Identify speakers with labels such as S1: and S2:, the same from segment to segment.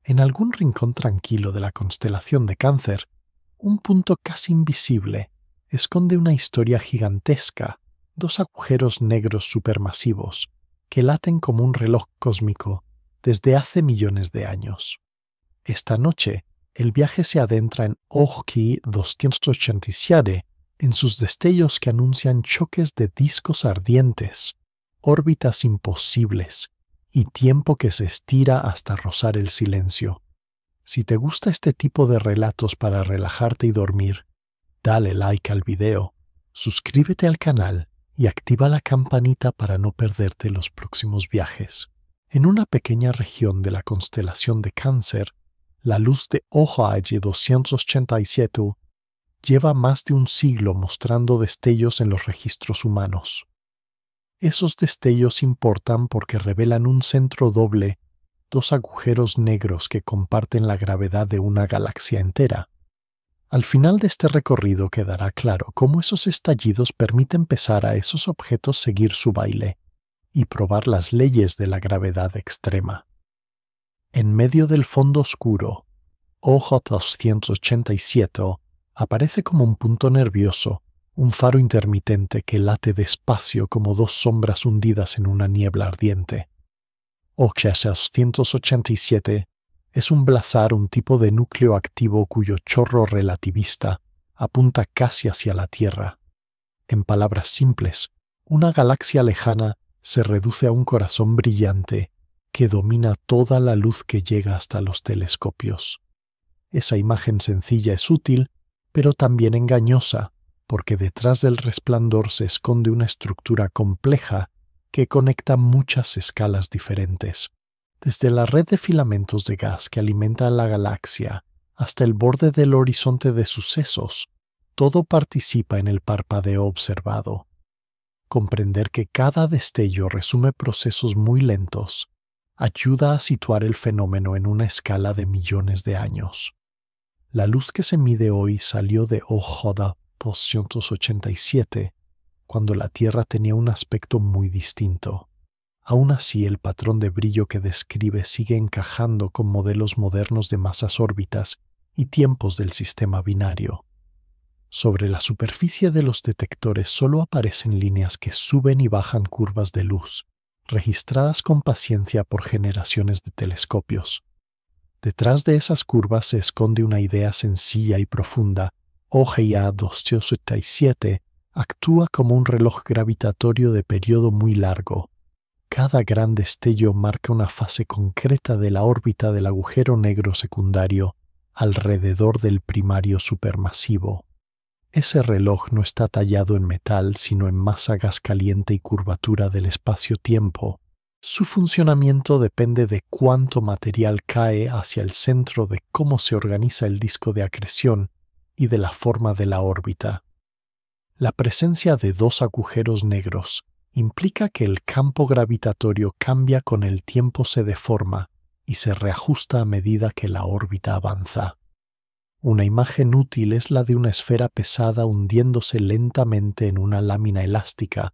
S1: En algún rincón tranquilo de la constelación de Cáncer, un punto casi invisible esconde una historia gigantesca, dos agujeros negros supermasivos que laten como un reloj cósmico desde hace millones de años. Esta noche, el viaje se adentra en Ojki 287 en sus destellos que anuncian choques de discos ardientes, órbitas imposibles y tiempo que se estira hasta rozar el silencio. Si te gusta este tipo de relatos para relajarte y dormir, dale like al video, suscríbete al canal y activa la campanita para no perderte los próximos viajes. En una pequeña región de la constelación de Cáncer, la luz de Ojki 287 lleva más de un siglo mostrando destellos en los registros humanos. Esos destellos importan porque revelan un centro doble, dos agujeros negros que comparten la gravedad de una galaxia entera. Al final de este recorrido quedará claro cómo esos estallidos permiten empezar a esos objetos seguir su baile y probar las leyes de la gravedad extrema. En medio del fondo oscuro, OJ 287 aparece como un punto nervioso, un faro intermitente que late despacio como dos sombras hundidas en una niebla ardiente. OJ 287 es un blazar, un tipo de núcleo activo cuyo chorro relativista apunta casi hacia la Tierra. En palabras simples, una galaxia lejana se reduce a un corazón brillante que domina toda la luz que llega hasta los telescopios. Esa imagen sencilla es útil, pero también engañosa, porque detrás del resplandor se esconde una estructura compleja que conecta muchas escalas diferentes. Desde la red de filamentos de gas que alimenta a la galaxia hasta el borde del horizonte de sucesos, todo participa en el parpadeo observado. Comprender que cada destello resume procesos muy lentos ayuda a situar el fenómeno en una escala de millones de años. La luz que se mide hoy salió de OJ 287, cuando la Tierra tenía un aspecto muy distinto. Aún así, el patrón de brillo que describe sigue encajando con modelos modernos de masas órbitas y tiempos del sistema binario. Sobre la superficie de los detectores solo aparecen líneas que suben y bajan curvas de luz, registradas con paciencia por generaciones de telescopios. Detrás de esas curvas se esconde una idea sencilla y profunda. OGA 287 actúa como un reloj gravitatorio de periodo muy largo. Cada gran destello marca una fase concreta de la órbita del agujero negro secundario alrededor del primario supermasivo. Ese reloj no está tallado en metal, sino en masa gas caliente y curvatura del espacio-tiempo. Su funcionamiento depende de cuánto material cae hacia el centro, de cómo se organiza el disco de acreción y de la forma de la órbita. La presencia de dos agujeros negros implica que el campo gravitatorio cambia con el tiempo, se deforma y se reajusta a medida que la órbita avanza. Una imagen útil es la de una esfera pesada hundiéndose lentamente en una lámina elástica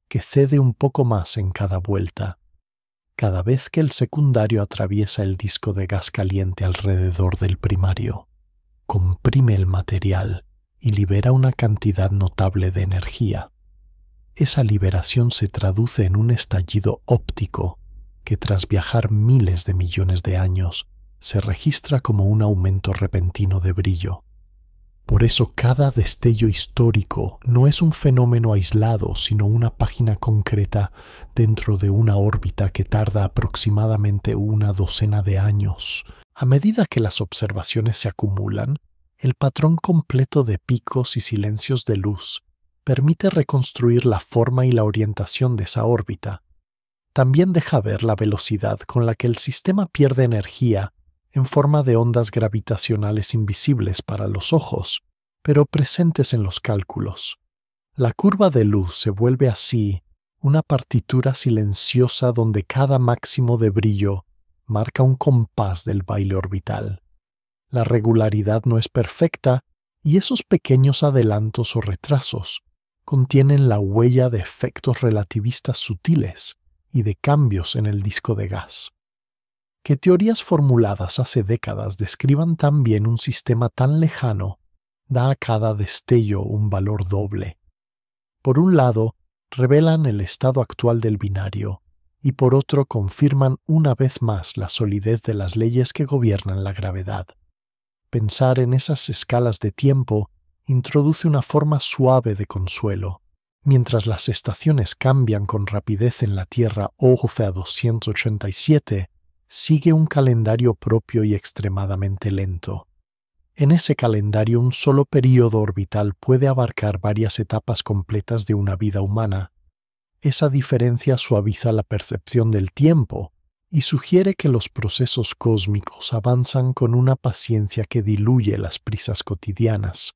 S1: que cede un poco más en cada vuelta. Cada vez que el secundario atraviesa el disco de gas caliente alrededor del primario, comprime el material y libera una cantidad notable de energía. Esa liberación se traduce en un estallido óptico que, tras viajar miles de millones de años, se registra como un aumento repentino de brillo. Por eso cada destello histórico no es un fenómeno aislado, sino una página concreta dentro de una órbita que tarda aproximadamente una docena de años. A medida que las observaciones se acumulan, el patrón completo de picos y silencios de luz permite reconstruir la forma y la orientación de esa órbita. También deja ver la velocidad con la que el sistema pierde energía en forma de ondas gravitacionales invisibles para los ojos, pero presentes en los cálculos. La curva de luz se vuelve así una partitura silenciosa donde cada máximo de brillo marca un compás del baile orbital. La regularidad no es perfecta y esos pequeños adelantos o retrasos contienen la huella de efectos relativistas sutiles y de cambios en el disco de gas. Que teorías formuladas hace décadas describan tan bien un sistema tan lejano da a cada destello un valor doble. Por un lado, revelan el estado actual del binario, y por otro confirman una vez más la solidez de las leyes que gobiernan la gravedad. Pensar en esas escalas de tiempo introduce una forma suave de consuelo. Mientras las estaciones cambian con rapidez en la Tierra OGFA 287, sigue un calendario propio y extremadamente lento. En ese calendario un solo período orbital puede abarcar varias etapas completas de una vida humana. Esa diferencia suaviza la percepción del tiempo y sugiere que los procesos cósmicos avanzan con una paciencia que diluye las prisas cotidianas.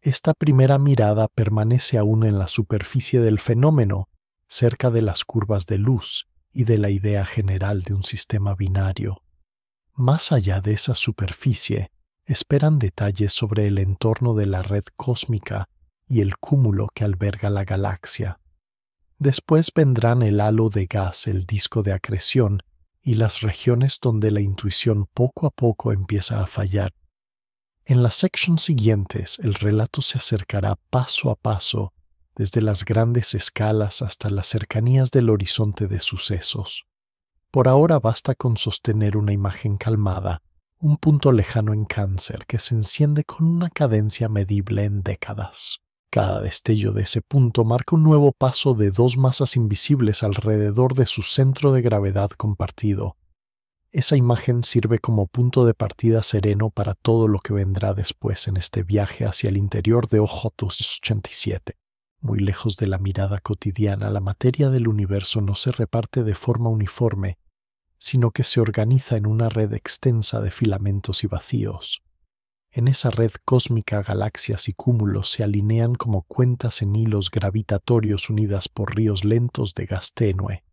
S1: Esta primera mirada permanece aún en la superficie del fenómeno, cerca de las curvas de luz y de la idea general de un sistema binario. Más allá de esa superficie, esperan detalles sobre el entorno de la red cósmica y el cúmulo que alberga la galaxia. Después vendrán el halo de gas, el disco de acreción y las regiones donde la intuición poco a poco empieza a fallar. En las secciones siguientes, el relato se acercará paso a paso, desde las grandes escalas hasta las cercanías del horizonte de sucesos. Por ahora basta con sostener una imagen calmada, un punto lejano en Cáncer que se enciende con una cadencia medible en décadas. Cada destello de ese punto marca un nuevo paso de dos masas invisibles alrededor de su centro de gravedad compartido. Esa imagen sirve como punto de partida sereno para todo lo que vendrá después en este viaje hacia el interior de OJ 287. Muy lejos de la mirada cotidiana, la materia del universo no se reparte de forma uniforme, sino que se organiza en una red extensa de filamentos y vacíos. En esa red cósmica galaxias y cúmulos se alinean como cuentas en hilos gravitatorios unidas por ríos lentos de gas tenue.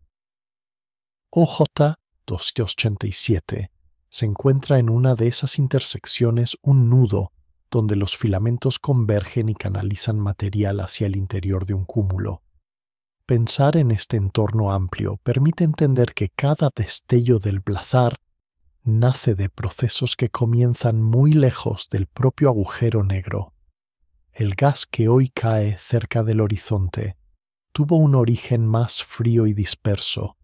S1: OJ 287 se encuentra en una de esas intersecciones un nudo donde los filamentos convergen y canalizan material hacia el interior de un cúmulo. Pensar en este entorno amplio permite entender que cada destello del blazar nace de procesos que comienzan muy lejos del propio agujero negro. El gas que hoy cae cerca del horizonte tuvo un origen más frío y disperso,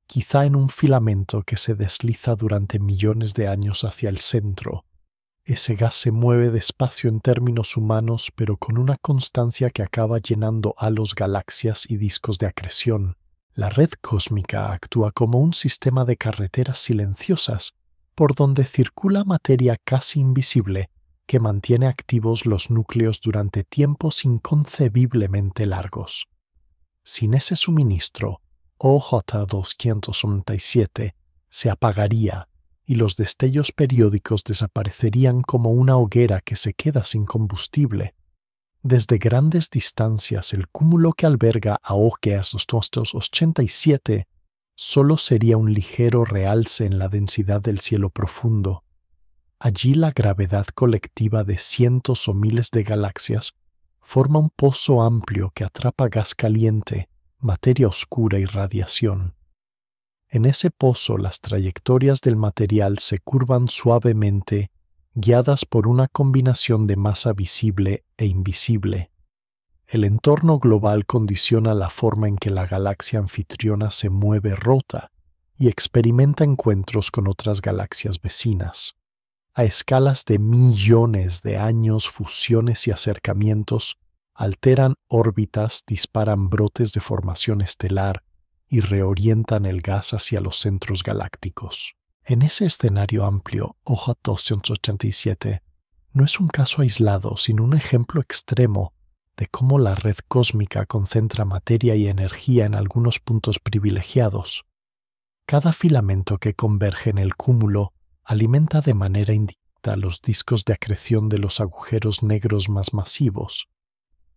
S1: quizá en un filamento que se desliza durante millones de años hacia el centro. Ese gas se mueve despacio en términos humanos, pero con una constancia que acaba llenando halos, galaxias y discos de acreción. La red cósmica actúa como un sistema de carreteras silenciosas por donde circula materia casi invisible que mantiene activos los núcleos durante tiempos inconcebiblemente largos. Sin ese suministro, OJ 287 se apagaría y los destellos periódicos desaparecerían como una hoguera que se queda sin combustible. Desde grandes distancias, el cúmulo que alberga a OJ 287 solo sería un ligero realce en la densidad del cielo profundo. Allí la gravedad colectiva de cientos o miles de galaxias forma un pozo amplio que atrapa gas caliente, materia oscura y radiación. En ese pozo las trayectorias del material se curvan suavemente, guiadas por una combinación de masa visible e invisible. El entorno global condiciona la forma en que la galaxia anfitriona se mueve rota y experimenta encuentros con otras galaxias vecinas. A escalas de millones de años, fusiones y acercamientos alteran órbitas, disparan brotes de formación estelar y reorientan el gas hacia los centros galácticos. En ese escenario amplio, OJ 287 no es un caso aislado, sino un ejemplo extremo de cómo la red cósmica concentra materia y energía en algunos puntos privilegiados. Cada filamento que converge en el cúmulo alimenta de manera indirecta los discos de acreción de los agujeros negros más masivos.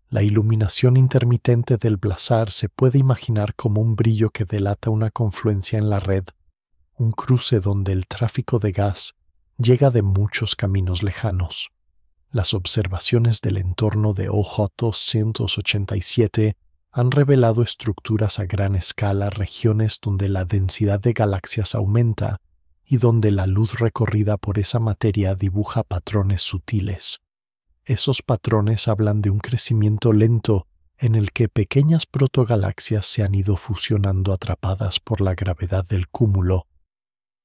S1: La iluminación intermitente del blazar se puede imaginar como un brillo que delata una confluencia en la red, un cruce donde el tráfico de gas llega de muchos caminos lejanos. Las observaciones del entorno de OJ 287 han revelado estructuras a gran escala, regiones donde la densidad de galaxias aumenta y donde la luz recorrida por esa materia dibuja patrones sutiles. Esos patrones hablan de un crecimiento lento en el que pequeñas protogalaxias se han ido fusionando atrapadas por la gravedad del cúmulo.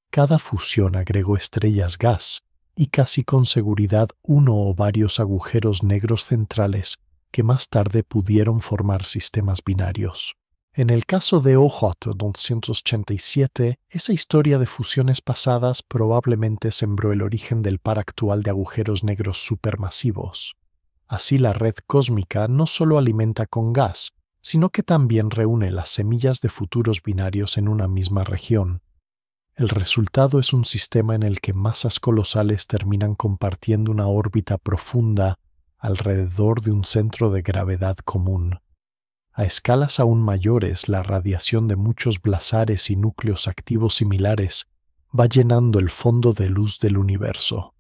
S1: Cada fusión agregó estrellas gas y casi con seguridad uno o varios agujeros negros centrales que más tarde pudieron formar sistemas binarios. En el caso de OJ 287, esa historia de fusiones pasadas probablemente sembró el origen del par actual de agujeros negros supermasivos. Así la red cósmica no solo alimenta con gas, sino que también reúne las semillas de futuros binarios en una misma región. El resultado es un sistema en el que masas colosales terminan compartiendo una órbita profunda alrededor de un centro de gravedad común. A escalas aún mayores, la radiación de muchos blazares y núcleos activos similares va llenando el fondo de luz del universo.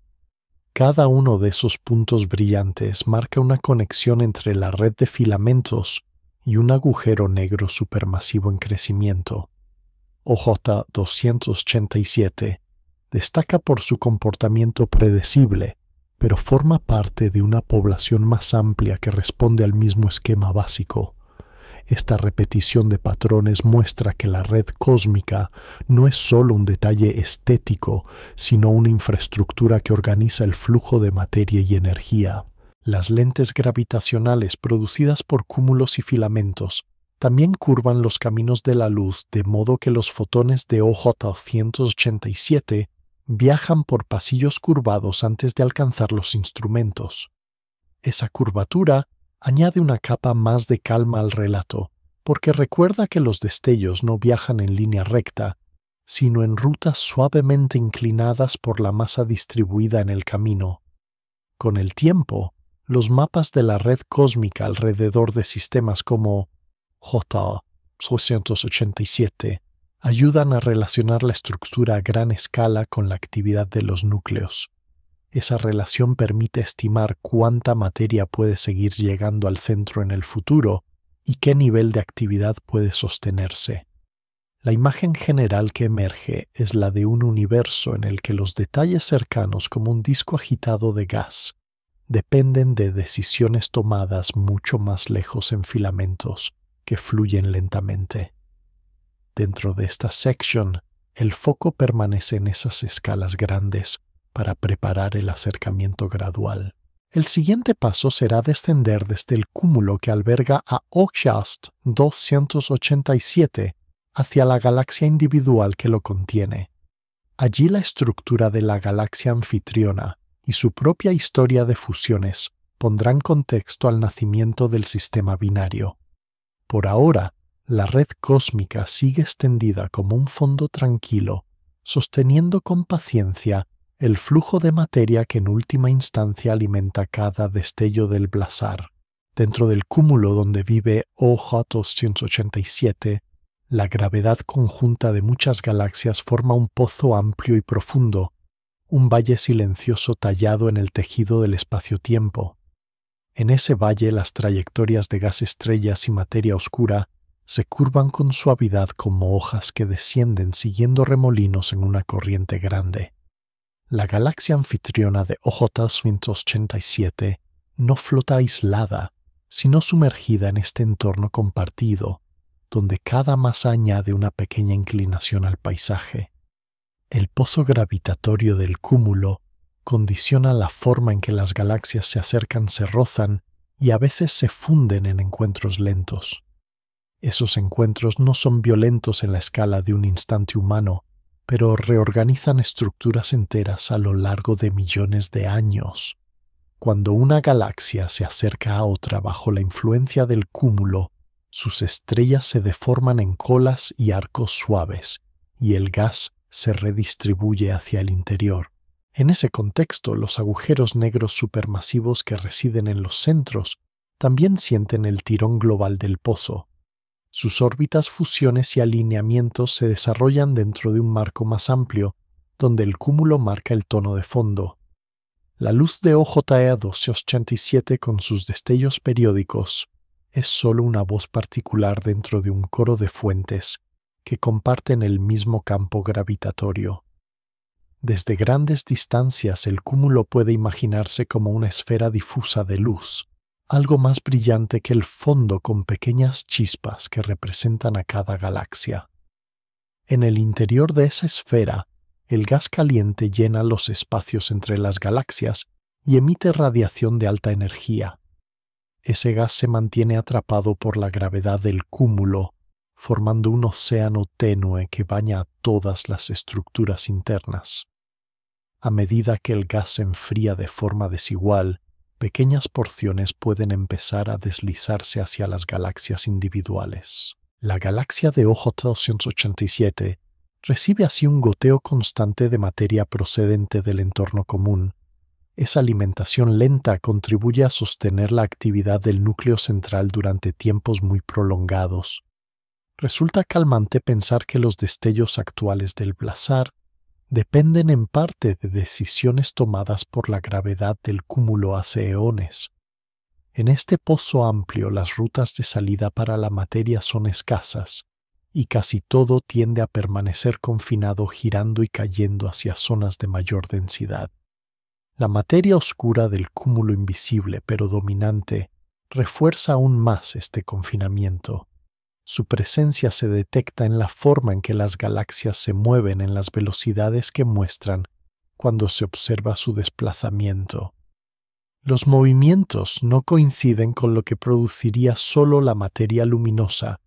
S1: Cada uno de esos puntos brillantes marca una conexión entre la red de filamentos y un agujero negro supermasivo en crecimiento. OJ 287 destaca por su comportamiento predecible, pero forma parte de una población más amplia que responde al mismo esquema básico. Esta repetición de patrones muestra que la red cósmica no es solo un detalle estético, sino una infraestructura que organiza el flujo de materia y energía. Las lentes gravitacionales producidas por cúmulos y filamentos también curvan los caminos de la luz, de modo que los fotones de OJ 287 viajan por pasillos curvados antes de alcanzar los instrumentos. Esa curvatura añade una capa más de calma al relato, porque recuerda que los destellos no viajan en línea recta, sino en rutas suavemente inclinadas por la masa distribuida en el camino. Con el tiempo, los mapas de la red cósmica alrededor de sistemas como J 287 ayudan a relacionar la estructura a gran escala con la actividad de los núcleos. Esa relación permite estimar cuánta materia puede seguir llegando al centro en el futuro y qué nivel de actividad puede sostenerse. La imagen general que emerge es la de un universo en el que los detalles cercanos, como un disco agitado de gas, dependen de decisiones tomadas mucho más lejos en filamentos que fluyen lentamente. Dentro de esta sección, el foco permanece en esas escalas grandes para preparar el acercamiento gradual. El siguiente paso será descender desde el cúmulo que alberga a OJAST 287 hacia la galaxia individual que lo contiene. Allí la estructura de la galaxia anfitriona y su propia historia de fusiones pondrán contexto al nacimiento del sistema binario. Por ahora, la red cósmica sigue extendida como un fondo tranquilo, sosteniendo con paciencia el flujo de materia que en última instancia alimenta cada destello del blazar. Dentro del cúmulo donde vive OJ 287, la gravedad conjunta de muchas galaxias forma un pozo amplio y profundo, un valle silencioso tallado en el tejido del espacio-tiempo. En ese valle las trayectorias de gas estrellas y materia oscura se curvan con suavidad como hojas que descienden siguiendo remolinos en una corriente grande. La galaxia anfitriona de OJ 287 no flota aislada, sino sumergida en este entorno compartido, donde cada masa añade una pequeña inclinación al paisaje. El pozo gravitatorio del cúmulo condiciona la forma en que las galaxias se acercan, se rozan y a veces se funden en encuentros lentos. Esos encuentros no son violentos en la escala de un instante humano, pero reorganizan estructuras enteras a lo largo de millones de años. Cuando una galaxia se acerca a otra bajo la influencia del cúmulo, sus estrellas se deforman en colas y arcos suaves, y el gas se redistribuye hacia el interior. En ese contexto, los agujeros negros supermasivos que residen en los centros también sienten el tirón global del pozo. Sus órbitas, fusiones y alineamientos se desarrollan dentro de un marco más amplio, donde el cúmulo marca el tono de fondo. La luz de OJE 287 con sus destellos periódicos es solo una voz particular dentro de un coro de fuentes que comparten el mismo campo gravitatorio. Desde grandes distancias el cúmulo puede imaginarse como una esfera difusa de luz, algo más brillante que el fondo con pequeñas chispas que representan a cada galaxia. En el interior de esa esfera, el gas caliente llena los espacios entre las galaxias y emite radiación de alta energía. Ese gas se mantiene atrapado por la gravedad del cúmulo, formando un océano tenue que baña a todas las estructuras internas. A medida que el gas se enfría de forma desigual, pequeñas porciones pueden empezar a deslizarse hacia las galaxias individuales. La galaxia de OJ 287 recibe así un goteo constante de materia procedente del entorno común. Esa alimentación lenta contribuye a sostener la actividad del núcleo central durante tiempos muy prolongados. Resulta calmante pensar que los destellos actuales del blazar dependen en parte de decisiones tomadas por la gravedad del cúmulo hace eones. En este pozo amplio las rutas de salida para la materia son escasas, y casi todo tiende a permanecer confinado girando y cayendo hacia zonas de mayor densidad. La materia oscura del cúmulo invisible pero dominante refuerza aún más este confinamiento. Su presencia se detecta en la forma en que las galaxias se mueven en las velocidades que muestran cuando se observa su desplazamiento. Los movimientos no coinciden con lo que produciría solo la materia luminosa,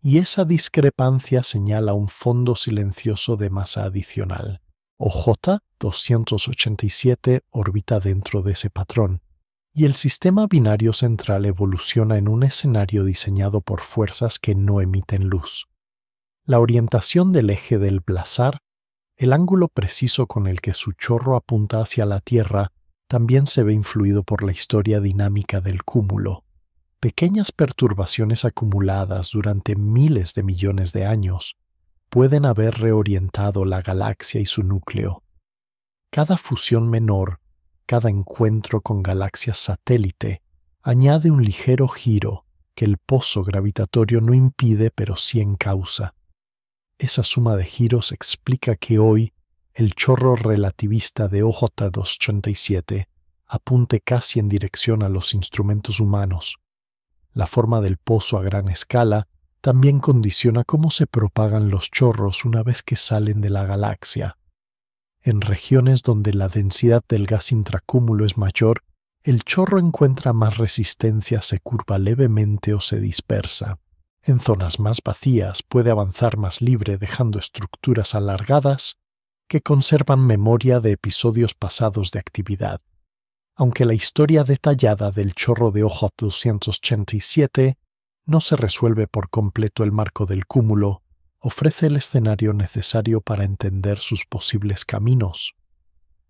S1: y esa discrepancia señala un fondo silencioso de masa adicional. OJ 287 orbita dentro de ese patrón, y el sistema binario central evoluciona en un escenario diseñado por fuerzas que no emiten luz. La orientación del eje del blazar, el ángulo preciso con el que su chorro apunta hacia la Tierra, también se ve influido por la historia dinámica del cúmulo. Pequeñas perturbaciones acumuladas durante miles de millones de años pueden haber reorientado la galaxia y su núcleo. Cada fusión menor, cada encuentro con galaxias satélite, añade un ligero giro que el pozo gravitatorio no impide pero sí encausa. Esa suma de giros explica que hoy el chorro relativista de OJ 287 apunte casi en dirección a los instrumentos humanos. La forma del pozo a gran escala también condiciona cómo se propagan los chorros una vez que salen de la galaxia. En regiones donde la densidad del gas intracúmulo es mayor, el chorro encuentra más resistencia, se curva levemente o se dispersa. En zonas más vacías puede avanzar más libre dejando estructuras alargadas que conservan memoria de episodios pasados de actividad. Aunque la historia detallada del chorro de OJ 287 no se resuelve por completo el marco del cúmulo, ofrece el escenario necesario para entender sus posibles caminos.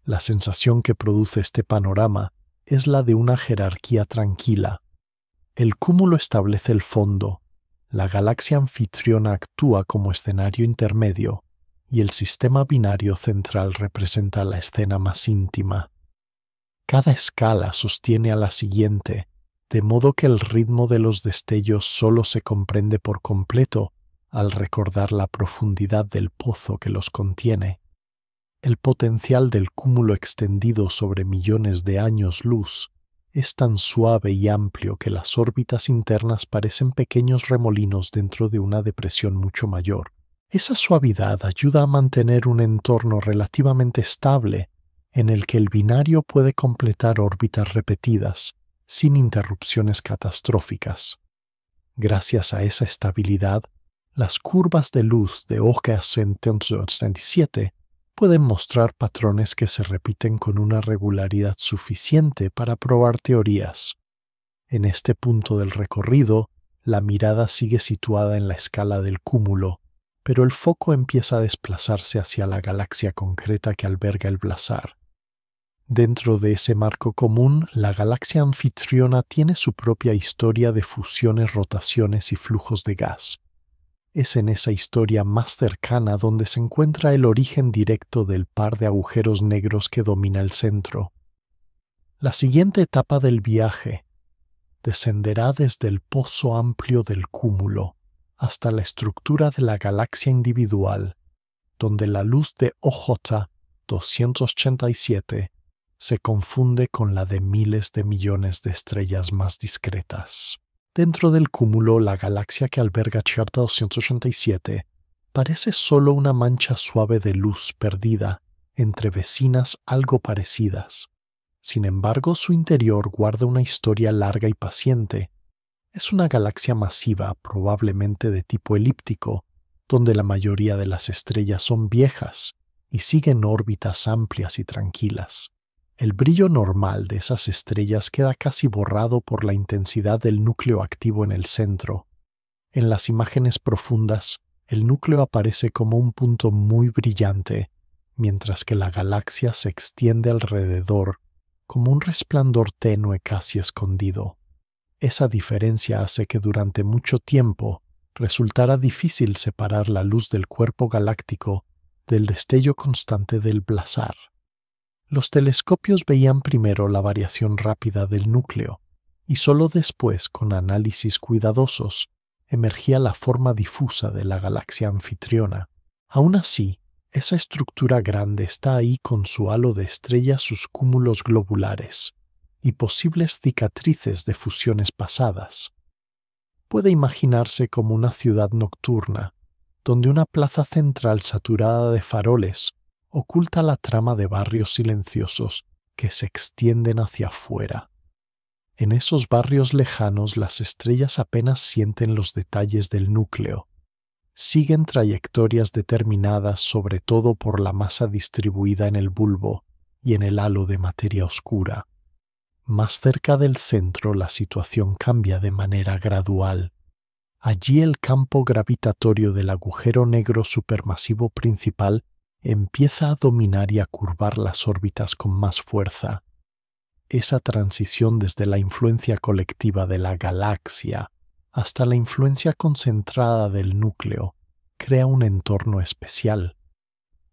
S1: La sensación que produce este panorama es la de una jerarquía tranquila. El cúmulo establece el fondo, la galaxia anfitriona actúa como escenario intermedio y el sistema binario central representa la escena más íntima. Cada escala sostiene a la siguiente, de modo que el ritmo de los destellos solo se comprende por completo al recordar la profundidad del pozo que los contiene. El potencial del cúmulo extendido sobre millones de años luz es tan suave y amplio que las órbitas internas parecen pequeños remolinos dentro de una depresión mucho mayor. Esa suavidad ayuda a mantener un entorno relativamente estable en el que el binario puede completar órbitas repetidas, sin interrupciones catastróficas. Gracias a esa estabilidad, las curvas de luz de OJ 287 pueden mostrar patrones que se repiten con una regularidad suficiente para probar teorías. En este punto del recorrido, la mirada sigue situada en la escala del cúmulo, pero el foco empieza a desplazarse hacia la galaxia concreta que alberga el blazar. Dentro de ese marco común, la galaxia anfitriona tiene su propia historia de fusiones, rotaciones y flujos de gas. Es en esa historia más cercana donde se encuentra el origen directo del par de agujeros negros que domina el centro. La siguiente etapa del viaje descenderá desde el pozo amplio del cúmulo hasta la estructura de la galaxia individual, donde la luz de OJ 287 se confunde con la de miles de millones de estrellas más discretas. Dentro del cúmulo, la galaxia que alberga Cierta 287 parece solo una mancha suave de luz perdida entre vecinas algo parecidas. Sin embargo, su interior guarda una historia larga y paciente. Es una galaxia masiva, probablemente de tipo elíptico, donde la mayoría de las estrellas son viejas y siguen órbitas amplias y tranquilas. El brillo normal de esas estrellas queda casi borrado por la intensidad del núcleo activo en el centro. En las imágenes profundas, el núcleo aparece como un punto muy brillante, mientras que la galaxia se extiende alrededor como un resplandor tenue casi escondido. Esa diferencia hace que durante mucho tiempo resultara difícil separar la luz del cuerpo galáctico del destello constante del blazar. Los telescopios veían primero la variación rápida del núcleo, y solo después, con análisis cuidadosos, emergía la forma difusa de la galaxia anfitriona. Aún así, esa estructura grande está ahí con su halo de estrellas, sus cúmulos globulares y posibles cicatrices de fusiones pasadas. Puede imaginarse como una ciudad nocturna, donde una plaza central saturada de faroles oculta la trama de barrios silenciosos que se extienden hacia afuera. En esos barrios lejanos las estrellas apenas sienten los detalles del núcleo. Siguen trayectorias determinadas sobre todo por la masa distribuida en el bulbo y en el halo de materia oscura. Más cerca del centro la situación cambia de manera gradual. Allí el campo gravitatorio del agujero negro supermasivo principal empieza a dominar y a curvar las órbitas con más fuerza. Esa transición desde la influencia colectiva de la galaxia hasta la influencia concentrada del núcleo crea un entorno especial.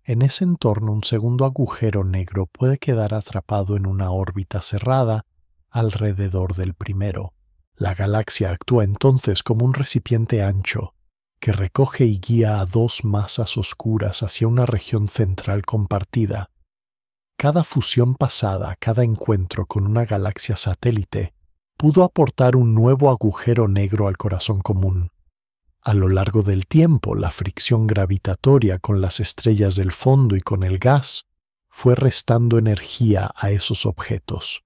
S1: En ese entorno un segundo agujero negro puede quedar atrapado en una órbita cerrada alrededor del primero. La galaxia actúa entonces como un recipiente ancho que recoge y guía a dos masas oscuras hacia una región central compartida. Cada fusión pasada, cada encuentro con una galaxia satélite, pudo aportar un nuevo agujero negro al corazón común. A lo largo del tiempo, la fricción gravitatoria con las estrellas del fondo y con el gas fue restando energía a esos objetos.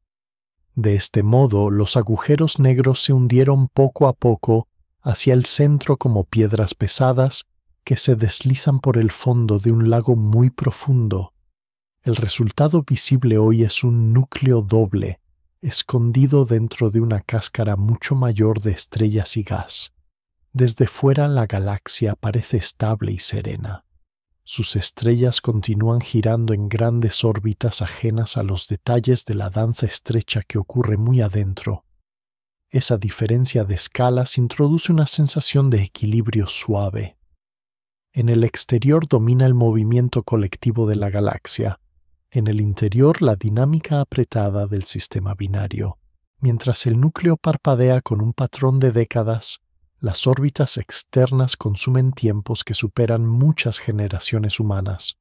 S1: De este modo, los agujeros negros se hundieron poco a poco hacia el centro como piedras pesadas que se deslizan por el fondo de un lago muy profundo. El resultado visible hoy es un núcleo doble, escondido dentro de una cáscara mucho mayor de estrellas y gas. Desde fuera la galaxia parece estable y serena. Sus estrellas continúan girando en grandes órbitas ajenas a los detalles de la danza estrecha que ocurre muy adentro. Esa diferencia de escalas introduce una sensación de equilibrio suave. En el exterior domina el movimiento colectivo de la galaxia. En el interior la dinámica apretada del sistema binario. Mientras el núcleo parpadea con un patrón de décadas, las órbitas externas consumen tiempos que superan muchas generaciones humanas.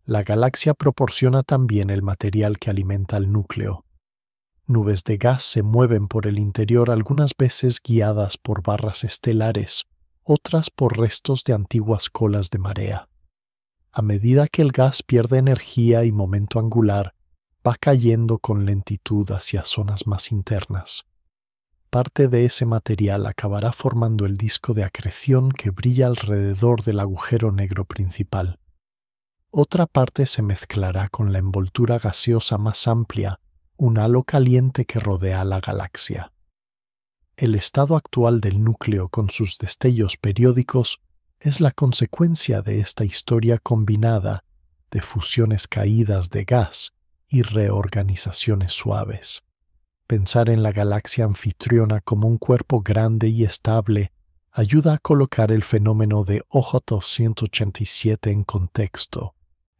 S1: La galaxia proporciona también el material que alimenta el núcleo. Nubes de gas se mueven por el interior algunas veces guiadas por barras estelares, otras por restos de antiguas colas de marea. A medida que el gas pierde energía y momento angular, va cayendo con lentitud hacia zonas más internas. Parte de ese material acabará formando el disco de acreción que brilla alrededor del agujero negro principal. Otra parte se mezclará con la envoltura gaseosa más amplia, un halo caliente que rodea a la galaxia. El estado actual del núcleo con sus destellos periódicos es la consecuencia de esta historia combinada de fusiones caídas de gas y reorganizaciones suaves. Pensar en la galaxia anfitriona como un cuerpo grande y estable ayuda a colocar el fenómeno de OJ-187 en contexto.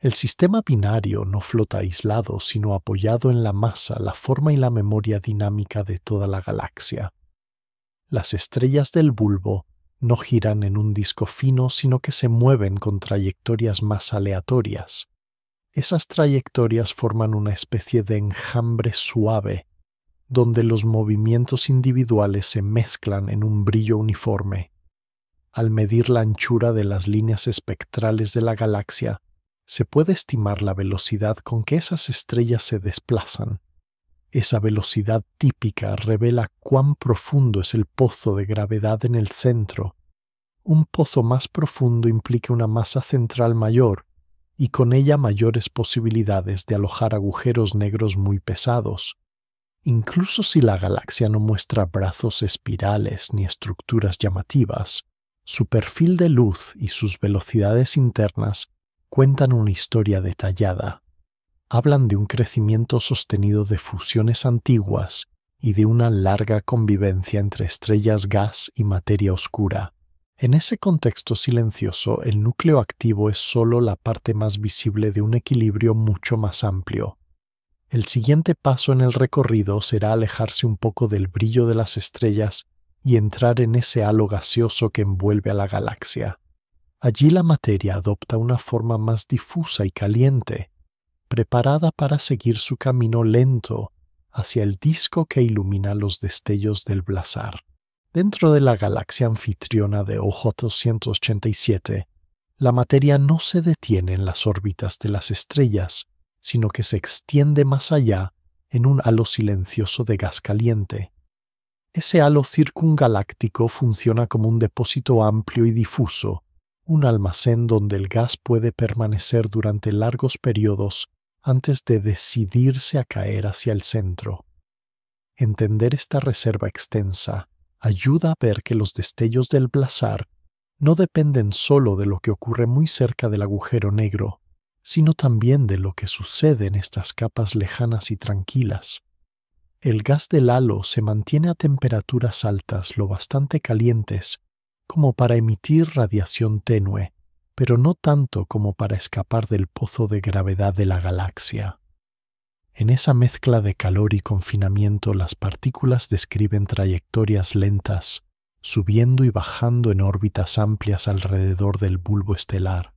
S1: El sistema binario no flota aislado, sino apoyado en la masa, la forma y la memoria dinámica de toda la galaxia. Las estrellas del bulbo no giran en un disco fino, sino que se mueven con trayectorias más aleatorias. Esas trayectorias forman una especie de enjambre suave, donde los movimientos individuales se mezclan en un brillo uniforme. Al medir la anchura de las líneas espectrales de la galaxia, se puede estimar la velocidad con que esas estrellas se desplazan. Esa velocidad típica revela cuán profundo es el pozo de gravedad en el centro. Un pozo más profundo implica una masa central mayor y con ella mayores posibilidades de alojar agujeros negros muy pesados. Incluso si la galaxia no muestra brazos espirales ni estructuras llamativas, su perfil de luz y sus velocidades internas cuentan una historia detallada. Hablan de un crecimiento sostenido de fusiones antiguas y de una larga convivencia entre estrellas gas y materia oscura. En ese contexto silencioso, el núcleo activo es solo la parte más visible de un equilibrio mucho más amplio. El siguiente paso en el recorrido será alejarse un poco del brillo de las estrellas y entrar en ese halo gaseoso que envuelve a la galaxia. Allí la materia adopta una forma más difusa y caliente, preparada para seguir su camino lento hacia el disco que ilumina los destellos del blazar. Dentro de la galaxia anfitriona de OJ 287, la materia no se detiene en las órbitas de las estrellas, sino que se extiende más allá en un halo silencioso de gas caliente. Ese halo circungaláctico funciona como un depósito amplio y difuso, un almacén donde el gas puede permanecer durante largos periodos antes de decidirse a caer hacia el centro. Entender esta reserva extensa ayuda a ver que los destellos del blazar no dependen solo de lo que ocurre muy cerca del agujero negro, sino también de lo que sucede en estas capas lejanas y tranquilas. El gas del halo se mantiene a temperaturas altas lo bastante calientes como para emitir radiación tenue, pero no tanto como para escapar del pozo de gravedad de la galaxia. En esa mezcla de calor y confinamiento, las partículas describen trayectorias lentas, subiendo y bajando en órbitas amplias alrededor del bulbo estelar.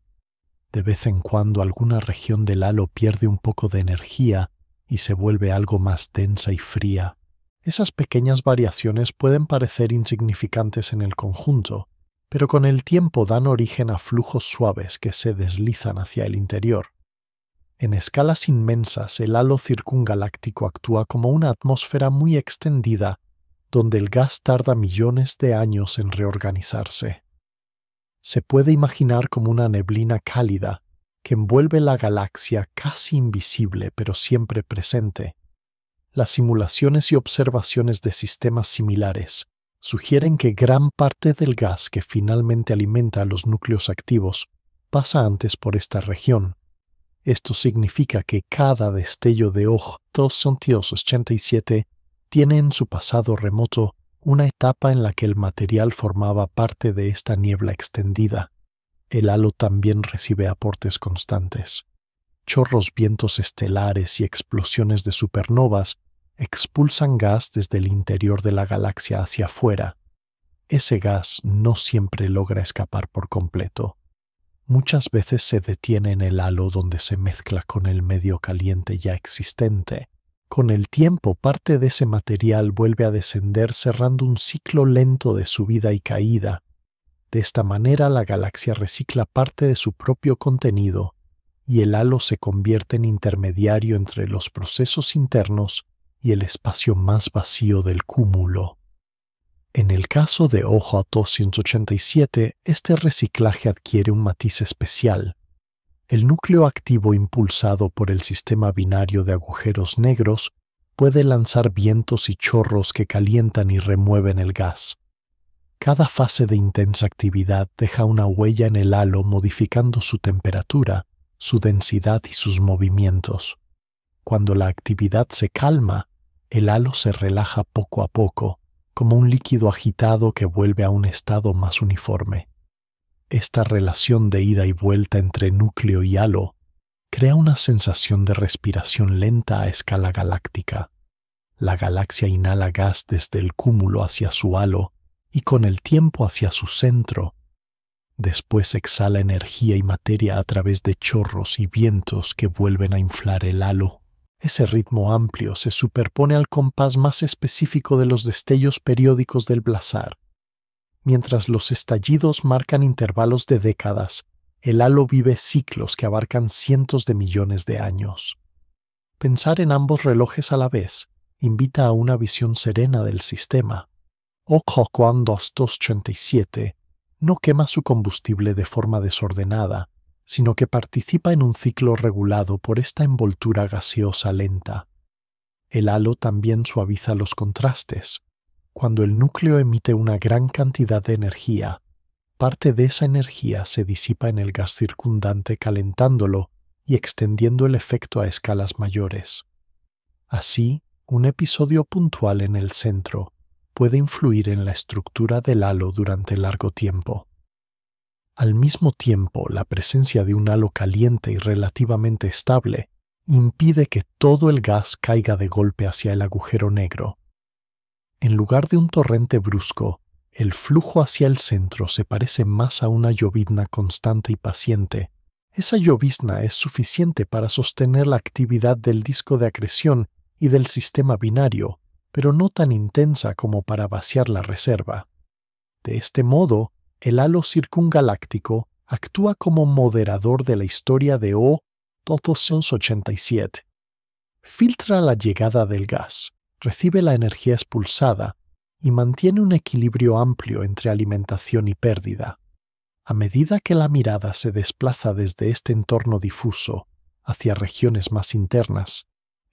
S1: De vez en cuando alguna región del halo pierde un poco de energía y se vuelve algo más densa y fría. Esas pequeñas variaciones pueden parecer insignificantes en el conjunto, pero con el tiempo dan origen a flujos suaves que se deslizan hacia el interior. En escalas inmensas, el halo circungaláctico actúa como una atmósfera muy extendida, donde el gas tarda millones de años en reorganizarse. Se puede imaginar como una neblina cálida que envuelve la galaxia casi invisible pero siempre presente. Las simulaciones y observaciones de sistemas similares sugieren que gran parte del gas que finalmente alimenta a los núcleos activos pasa antes por esta región. Esto significa que cada destello de OJ 287 tiene en su pasado remoto una etapa en la que el material formaba parte de esta niebla extendida. El halo también recibe aportes constantes. Chorros vientos estelares y explosiones de supernovas expulsan gas desde el interior de la galaxia hacia afuera. Ese gas no siempre logra escapar por completo. Muchas veces se detiene en el halo donde se mezcla con el medio caliente ya existente. Con el tiempo, parte de ese material vuelve a descender cerrando un ciclo lento de subida y caída. De esta manera, la galaxia recicla parte de su propio contenido y el halo se convierte en intermediario entre los procesos internos y el espacio más vacío del cúmulo. En el caso de OJ 287, este reciclaje adquiere un matiz especial. El núcleo activo impulsado por el sistema binario de agujeros negros puede lanzar vientos y chorros que calientan y remueven el gas. Cada fase de intensa actividad deja una huella en el halo modificando su temperatura, su densidad y sus movimientos. Cuando la actividad se calma, el halo se relaja poco a poco, como un líquido agitado que vuelve a un estado más uniforme. Esta relación de ida y vuelta entre núcleo y halo crea una sensación de respiración lenta a escala galáctica. La galaxia inhala gas desde el cúmulo hacia su halo y con el tiempo hacia su centro. Después exhala energía y materia a través de chorros y vientos que vuelven a inflar el halo. Ese ritmo amplio se superpone al compás más específico de los destellos periódicos del blazar. Mientras los estallidos marcan intervalos de décadas, el halo vive ciclos que abarcan cientos de millones de años. Pensar en ambos relojes a la vez invita a una visión serena del sistema. Ockhokwan 2287 no quema su combustible de forma desordenada, sino que participa en un ciclo regulado por esta envoltura gaseosa lenta. El halo también suaviza los contrastes. Cuando el núcleo emite una gran cantidad de energía, parte de esa energía se disipa en el gas circundante calentándolo y extendiendo el efecto a escalas mayores. Así, un episodio puntual en el centro puede influir en la estructura del halo durante largo tiempo. Al mismo tiempo, la presencia de un halo caliente y relativamente estable impide que todo el gas caiga de golpe hacia el agujero negro. En lugar de un torrente brusco, el flujo hacia el centro se parece más a una llovizna constante y paciente. Esa llovizna es suficiente para sostener la actividad del disco de acreción y del sistema binario, pero no tan intensa como para vaciar la reserva. De este modo, el halo circungaláctico actúa como moderador de la historia de O-287. Filtra la llegada del gas, recibe la energía expulsada y mantiene un equilibrio amplio entre alimentación y pérdida. A medida que la mirada se desplaza desde este entorno difuso hacia regiones más internas,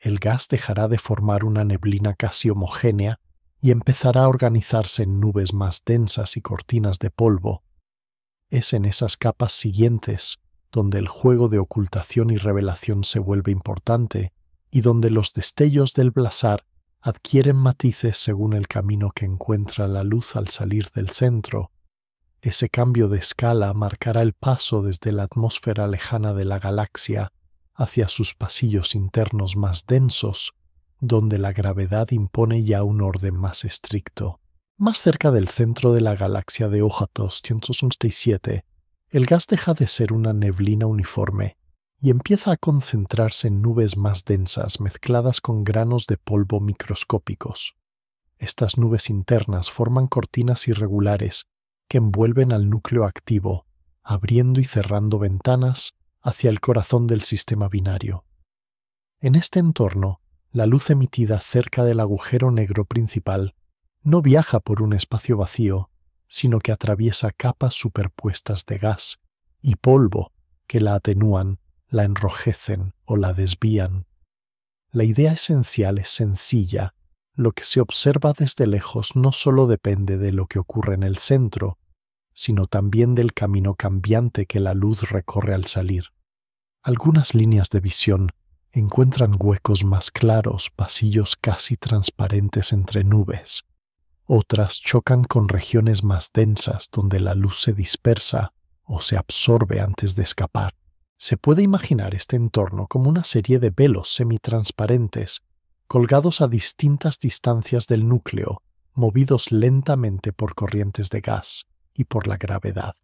S1: el gas dejará de formar una neblina casi homogénea y empezará a organizarse en nubes más densas y cortinas de polvo. Es en esas capas siguientes donde el juego de ocultación y revelación se vuelve importante y donde los destellos del blazar adquieren matices según el camino que encuentra la luz al salir del centro. Ese cambio de escala marcará el paso desde la atmósfera lejana de la galaxia hacia sus pasillos internos más densos, donde la gravedad impone ya un orden más estricto. Más cerca del centro de la galaxia de OJ-287, el gas deja de ser una neblina uniforme y empieza a concentrarse en nubes más densas mezcladas con granos de polvo microscópicos. Estas nubes internas forman cortinas irregulares que envuelven al núcleo activo, abriendo y cerrando ventanas hacia el corazón del sistema binario. En este entorno, la luz emitida cerca del agujero negro principal no viaja por un espacio vacío, sino que atraviesa capas superpuestas de gas y polvo que la atenúan, la enrojecen o la desvían. La idea esencial es sencilla. Lo que se observa desde lejos no solo depende de lo que ocurre en el centro, sino también del camino cambiante que la luz recorre al salir. Algunas líneas de visión encuentran huecos más claros, pasillos casi transparentes entre nubes. Otras chocan con regiones más densas donde la luz se dispersa o se absorbe antes de escapar. Se puede imaginar este entorno como una serie de velos semitransparentes colgados a distintas distancias del núcleo, movidos lentamente por corrientes de gas y por la gravedad.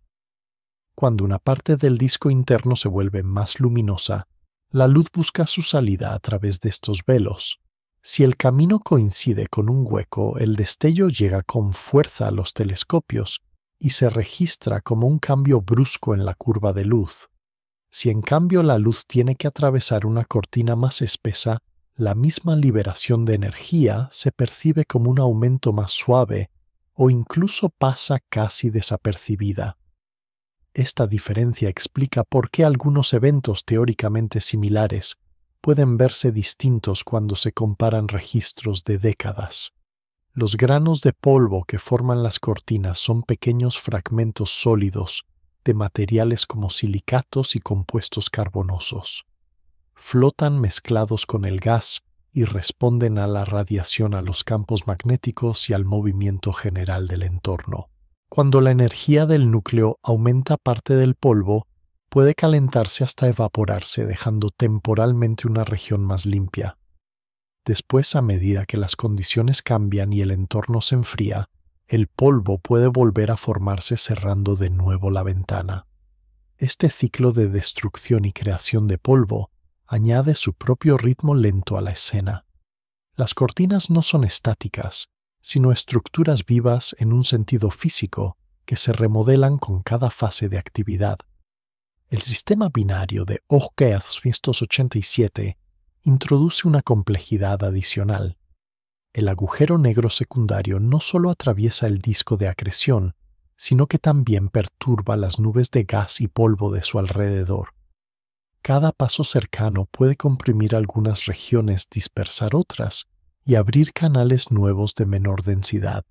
S1: Cuando una parte del disco interno se vuelve más luminosa, la luz busca su salida a través de estos velos. Si el camino coincide con un hueco, el destello llega con fuerza a los telescopios y se registra como un cambio brusco en la curva de luz. Si en cambio la luz tiene que atravesar una cortina más espesa, la misma liberación de energía se percibe como un aumento más suave o incluso pasa casi desapercibida. Esta diferencia explica por qué algunos eventos teóricamente similares pueden verse distintos cuando se comparan registros de décadas. Los granos de polvo que forman las cortinas son pequeños fragmentos sólidos de materiales como silicatos y compuestos carbonosos. Flotan mezclados con el gas y responden a la radiación, a los campos magnéticos y al movimiento general del entorno. Cuando la energía del núcleo aumenta, parte del polvo puede calentarse hasta evaporarse, dejando temporalmente una región más limpia. Después, a medida que las condiciones cambian y el entorno se enfría, el polvo puede volver a formarse cerrando de nuevo la ventana. Este ciclo de destrucción y creación de polvo añade su propio ritmo lento a la escena. Las cortinas no son estáticas, sino estructuras vivas en un sentido físico que se remodelan con cada fase de actividad. El sistema binario de Orgel 287 introduce una complejidad adicional. El agujero negro secundario no solo atraviesa el disco de acreción, sino que también perturba las nubes de gas y polvo de su alrededor. Cada paso cercano puede comprimir algunas regiones, dispersar otras y abrir canales nuevos de menor densidad.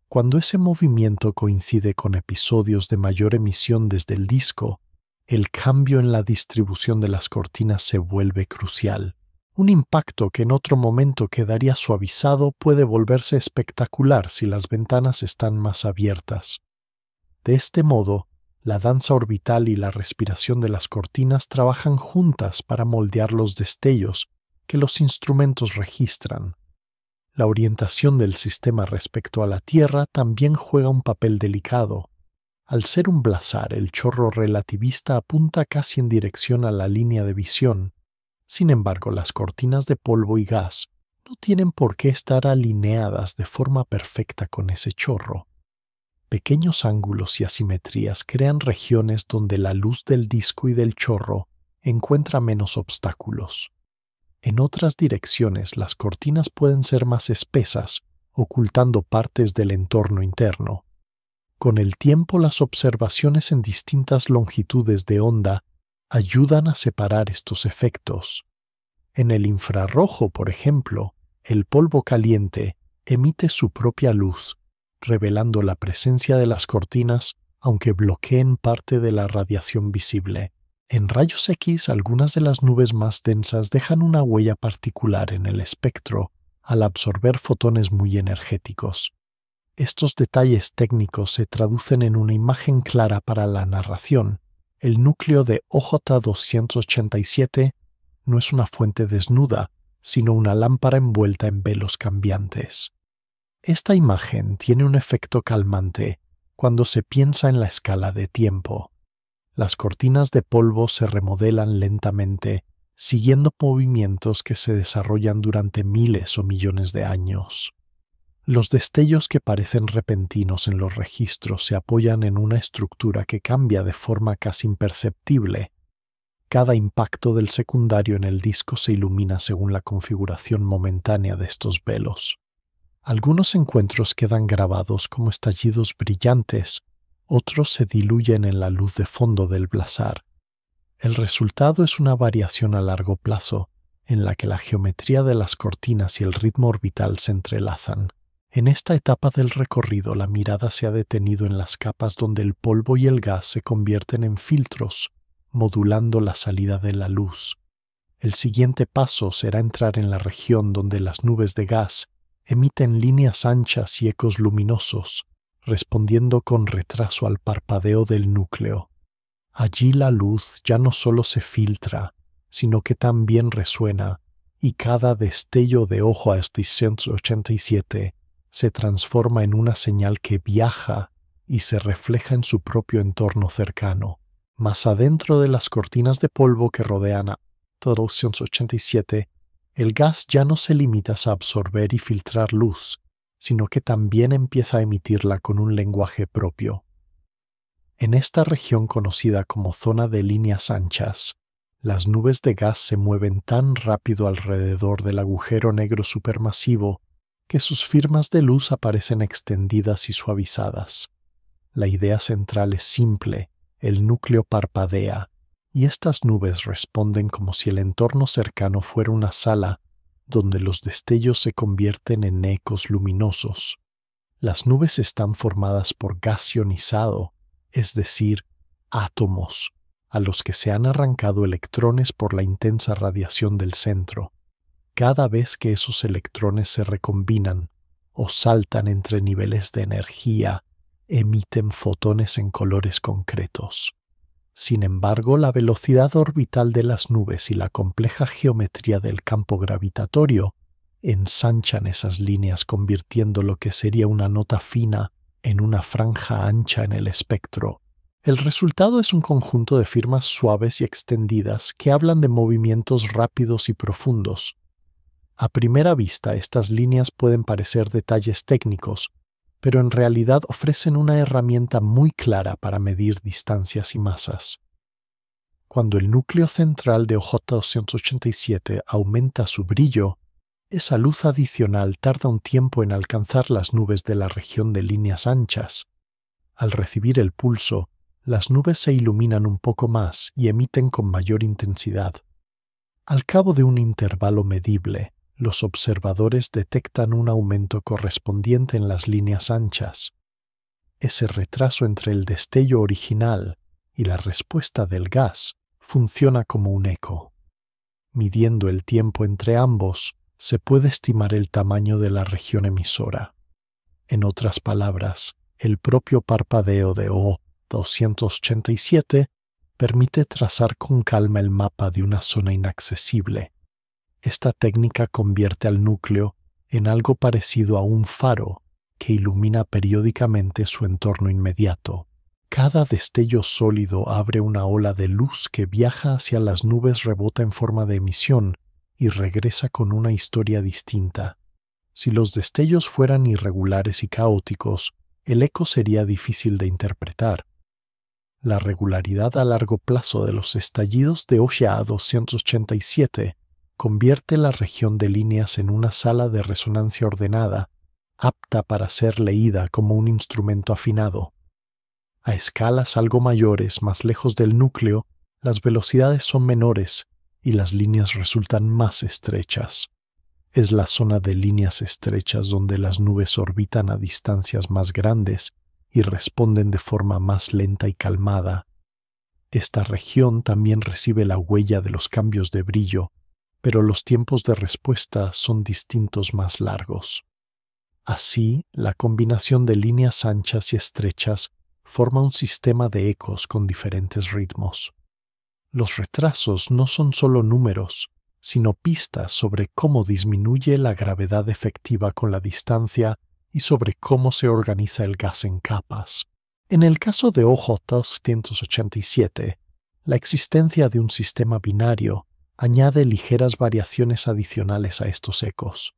S1: Cuando ese movimiento coincide con episodios de mayor emisión desde el disco, el cambio en la distribución de las cortinas se vuelve crucial. Un impacto que en otro momento quedaría suavizado puede volverse espectacular si las ventanas están más abiertas. De este modo, la danza orbital y la respiración de las cortinas trabajan juntas para moldear los destellos que los instrumentos registran. La orientación del sistema respecto a la Tierra también juega un papel delicado. Al ser un blazar, el chorro relativista apunta casi en dirección a la línea de visión. Sin embargo, las cortinas de polvo y gas no tienen por qué estar alineadas de forma perfecta con ese chorro. Pequeños ángulos y asimetrías crean regiones donde la luz del disco y del chorro encuentra menos obstáculos. En otras direcciones, las cortinas pueden ser más espesas, ocultando partes del entorno interno. Con el tiempo, las observaciones en distintas longitudes de onda ayudan a separar estos efectos. En el infrarrojo, por ejemplo, el polvo caliente emite su propia luz, revelando la presencia de las cortinas, aunque bloqueen parte de la radiación visible. En rayos X, algunas de las nubes más densas dejan una huella particular en el espectro al absorber fotones muy energéticos. Estos detalles técnicos se traducen en una imagen clara para la narración. El núcleo de OJ-287 no es una fuente desnuda, sino una lámpara envuelta en velos cambiantes. Esta imagen tiene un efecto calmante cuando se piensa en la escala de tiempo. Las cortinas de polvo se remodelan lentamente, siguiendo movimientos que se desarrollan durante miles o millones de años. Los destellos que parecen repentinos en los registros se apoyan en una estructura que cambia de forma casi imperceptible. Cada impacto del secundario en el disco se ilumina según la configuración momentánea de estos velos. Algunos encuentros quedan grabados como estallidos brillantes, otros se diluyen en la luz de fondo del blazar. El resultado es una variación a largo plazo, en la que la geometría de las cortinas y el ritmo orbital se entrelazan. En esta etapa del recorrido, la mirada se ha detenido en las capas donde el polvo y el gas se convierten en filtros, modulando la salida de la luz. El siguiente paso será entrar en la región donde las nubes de gas emiten líneas anchas y ecos luminosos, respondiendo con retraso al parpadeo del núcleo. Allí la luz ya no solo se filtra, sino que también resuena, y cada destello de ojo a 287 se transforma en una señal que viaja y se refleja en su propio entorno cercano. Más adentro de las cortinas de polvo que rodean a 287, el gas ya no se limita a absorber y filtrar luz, sino que también empieza a emitirla con un lenguaje propio. En esta región conocida como zona de líneas anchas, las nubes de gas se mueven tan rápido alrededor del agujero negro supermasivo que sus firmas de luz aparecen extendidas y suavizadas. La idea central es simple: el núcleo parpadea, y estas nubes responden como si el entorno cercano fuera una sala donde los destellos se convierten en ecos luminosos. Las nubes están formadas por gas ionizado, es decir, átomos, a los que se han arrancado electrones por la intensa radiación del centro. Cada vez que esos electrones se recombinan o saltan entre niveles de energía, emiten fotones en colores concretos. Sin embargo, la velocidad orbital de las nubes y la compleja geometría del campo gravitatorio ensanchan esas líneas convirtiendo lo que sería una nota fina en una franja ancha en el espectro. El resultado es un conjunto de firmas suaves y extendidas que hablan de movimientos rápidos y profundos. A primera vista, estas líneas pueden parecer detalles técnicos, pero en realidad ofrecen una herramienta muy clara para medir distancias y masas. Cuando el núcleo central de OJ 287 aumenta su brillo, esa luz adicional tarda un tiempo en alcanzar las nubes de la región de líneas anchas. Al recibir el pulso, las nubes se iluminan un poco más y emiten con mayor intensidad. Al cabo de un intervalo medible, los observadores detectan un aumento correspondiente en las líneas anchas. Ese retraso entre el destello original y la respuesta del gas funciona como un eco. Midiendo el tiempo entre ambos, se puede estimar el tamaño de la región emisora. En otras palabras, el propio parpadeo de O287 permite trazar con calma el mapa de una zona inaccesible. Esta técnica convierte al núcleo en algo parecido a un faro que ilumina periódicamente su entorno inmediato. Cada destello sólido abre una ola de luz que viaja hacia las nubes, rebota en forma de emisión y regresa con una historia distinta. Si los destellos fueran irregulares y caóticos, el eco sería difícil de interpretar. La regularidad a largo plazo de los estallidos de OSHA 287 convierte la región de líneas en una sala de resonancia ordenada, apta para ser leída como un instrumento afinado. A escalas algo mayores, más lejos del núcleo, las velocidades son menores y las líneas resultan más estrechas. Es la zona de líneas estrechas donde las nubes orbitan a distancias más grandes y responden de forma más lenta y calmada. Esta región también recibe la huella de los cambios de brillo, pero los tiempos de respuesta son distintos, más largos. Así, la combinación de líneas anchas y estrechas forma un sistema de ecos con diferentes ritmos. Los retrasos no son solo números, sino pistas sobre cómo disminuye la gravedad efectiva con la distancia y sobre cómo se organiza el gas en capas. En el caso de OJ 287, la existencia de un sistema binario añade ligeras variaciones adicionales a estos ecos.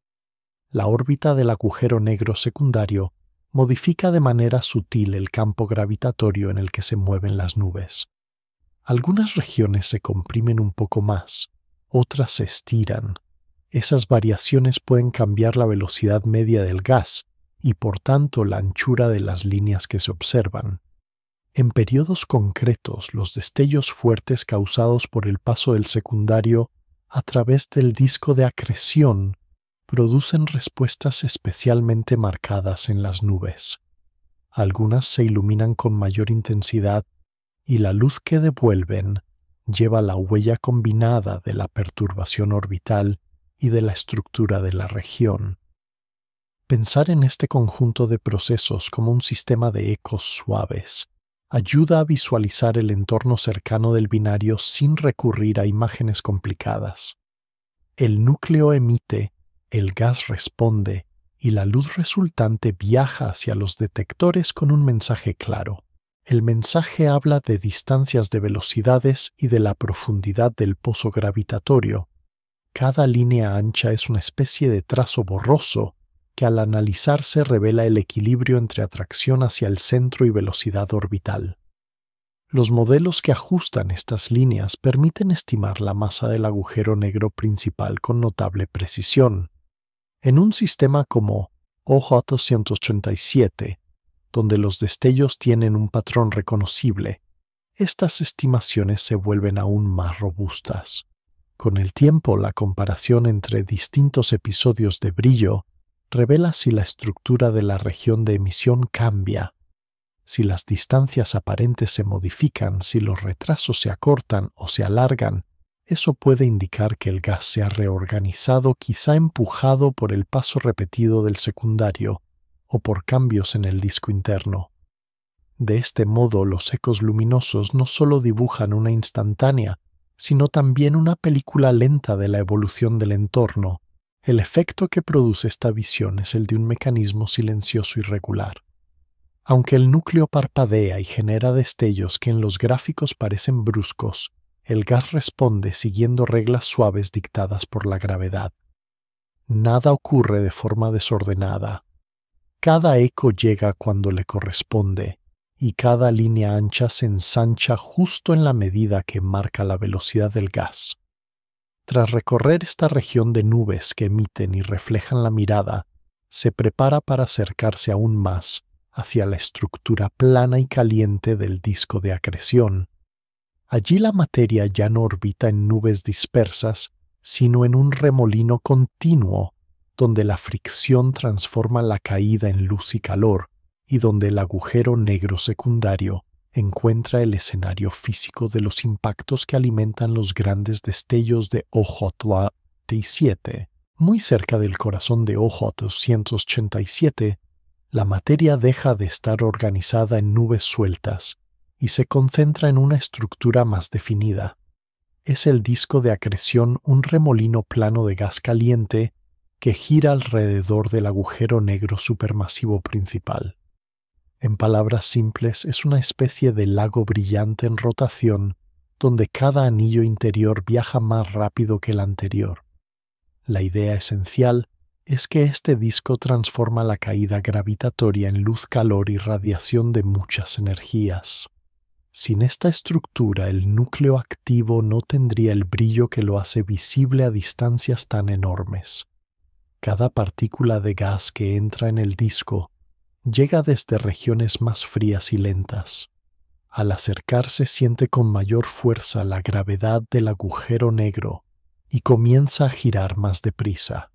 S1: La órbita del agujero negro secundario modifica de manera sutil el campo gravitatorio en el que se mueven las nubes. Algunas regiones se comprimen un poco más, otras se estiran. Esas variaciones pueden cambiar la velocidad media del gas y por tanto la anchura de las líneas que se observan. En periodos concretos, los destellos fuertes causados por el paso del secundario a través del disco de acreción producen respuestas especialmente marcadas en las nubes. Algunas se iluminan con mayor intensidad y la luz que devuelven lleva la huella combinada de la perturbación orbital y de la estructura de la región. Pensar en este conjunto de procesos como un sistema de ecos suaves ayuda a visualizar el entorno cercano del binario sin recurrir a imágenes complicadas. El núcleo emite, el gas responde y la luz resultante viaja hacia los detectores con un mensaje claro. El mensaje habla de distancias de velocidades y de la profundidad del pozo gravitatorio. Cada línea ancha es una especie de trazo borroso que al analizarse revela el equilibrio entre atracción hacia el centro y velocidad orbital. Los modelos que ajustan estas líneas permiten estimar la masa del agujero negro principal con notable precisión. En un sistema como OJ 287, donde los destellos tienen un patrón reconocible, estas estimaciones se vuelven aún más robustas. Con el tiempo, la comparación entre distintos episodios de brillo revela si la estructura de la región de emisión cambia, si las distancias aparentes se modifican, si los retrasos se acortan o se alargan. Eso puede indicar que el gas se ha reorganizado, quizá empujado por el paso repetido del secundario o por cambios en el disco interno. De este modo, los ecos luminosos no solo dibujan una instantánea, sino también una película lenta de la evolución del entorno, El efecto que produce esta visión es el de un mecanismo silencioso y regular. Aunque el núcleo parpadea y genera destellos que en los gráficos parecen bruscos, el gas responde siguiendo reglas suaves dictadas por la gravedad. Nada ocurre de forma desordenada. Cada eco llega cuando le corresponde, y cada línea ancha se ensancha justo en la medida que marca la velocidad del gas. Tras recorrer esta región de nubes que emiten y reflejan la mirada, se prepara para acercarse aún más hacia la estructura plana y caliente del disco de acreción. Allí la materia ya no orbita en nubes dispersas, sino en un remolino continuo, donde la fricción transforma la caída en luz y calor, y donde el agujero negro secundario encuentra el escenario físico de los impactos que alimentan los grandes destellos de OJ 87. Muy cerca del corazón de OJ 287, la materia deja de estar organizada en nubes sueltas y se concentra en una estructura más definida. Es el disco de acreción un remolino plano de gas caliente que gira alrededor del agujero negro supermasivo principal. En palabras simples, es una especie de lago brillante en rotación donde cada anillo interior viaja más rápido que el anterior. La idea esencial es que este disco transforma la caída gravitatoria en luz, calor y radiación de muchas energías. Sin esta estructura, el núcleo activo no tendría el brillo que lo hace visible a distancias tan enormes. Cada partícula de gas que entra en el disco llega desde regiones más frías y lentas. Al acercarse siente con mayor fuerza la gravedad del agujero negro y comienza a girar más deprisa.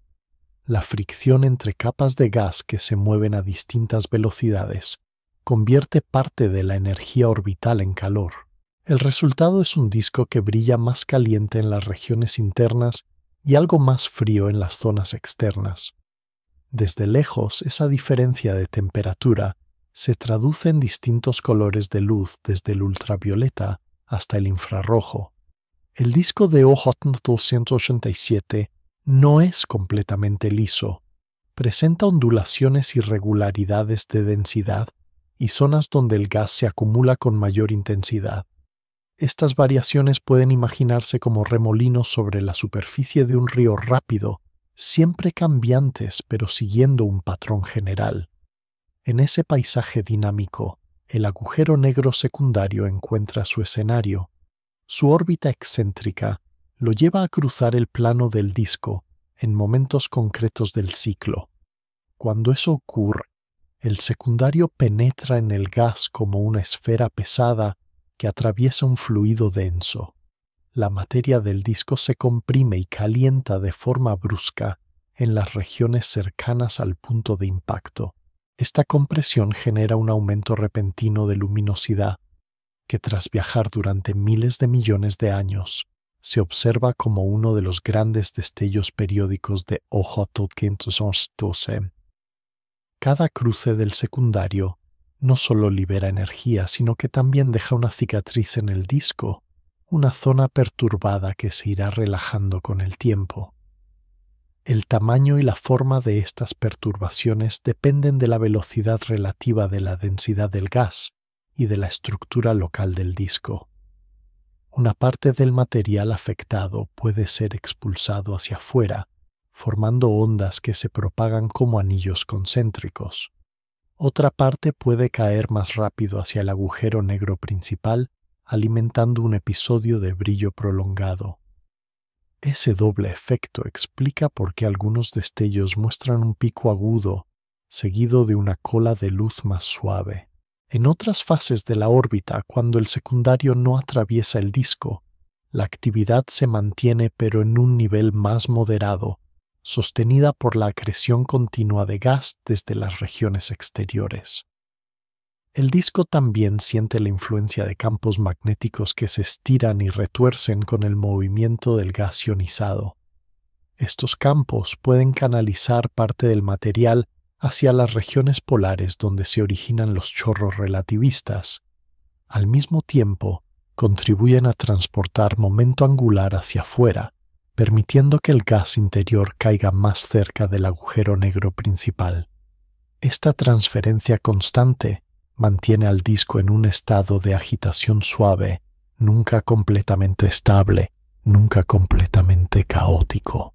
S1: La fricción entre capas de gas que se mueven a distintas velocidades convierte parte de la energía orbital en calor. El resultado es un disco que brilla más caliente en las regiones internas y algo más frío en las zonas externas. Desde lejos, esa diferencia de temperatura se traduce en distintos colores de luz desde el ultravioleta hasta el infrarrojo. El disco de OJ 287 no es completamente liso. Presenta ondulaciones y irregularidades de densidad y zonas donde el gas se acumula con mayor intensidad. Estas variaciones pueden imaginarse como remolinos sobre la superficie de un río rápido, siempre cambiantes pero siguiendo un patrón general. En ese paisaje dinámico, el agujero negro secundario encuentra su escenario. Su órbita excéntrica lo lleva a cruzar el plano del disco en momentos concretos del ciclo. Cuando eso ocurre, el secundario penetra en el gas como una esfera pesada que atraviesa un fluido denso. La materia del disco se comprime y calienta de forma brusca en las regiones cercanas al punto de impacto. Esta compresión genera un aumento repentino de luminosidad que, tras viajar durante miles de millones de años, se observa como uno de los grandes destellos periódicos de OJ 212. Cada cruce del secundario no solo libera energía, sino que también deja una cicatriz en el disco, una zona perturbada que se irá relajando con el tiempo. El tamaño y la forma de estas perturbaciones dependen de la velocidad relativa de la densidad del gas y de la estructura local del disco. Una parte del material afectado puede ser expulsado hacia afuera, formando ondas que se propagan como anillos concéntricos. Otra parte puede caer más rápido hacia el agujero negro principal, alimentando un episodio de brillo prolongado. Ese doble efecto explica por qué algunos destellos muestran un pico agudo, seguido de una cola de luz más suave. En otras fases de la órbita, cuando el secundario no atraviesa el disco, la actividad se mantiene pero en un nivel más moderado, sostenida por la acreción continua de gas desde las regiones exteriores. El disco también siente la influencia de campos magnéticos que se estiran y retuercen con el movimiento del gas ionizado. Estos campos pueden canalizar parte del material hacia las regiones polares donde se originan los chorros relativistas. Al mismo tiempo, contribuyen a transportar momento angular hacia afuera, permitiendo que el gas interior caiga más cerca del agujero negro principal. Esta transferencia constante mantiene al disco en un estado de agitación suave, nunca completamente estable, nunca completamente caótico.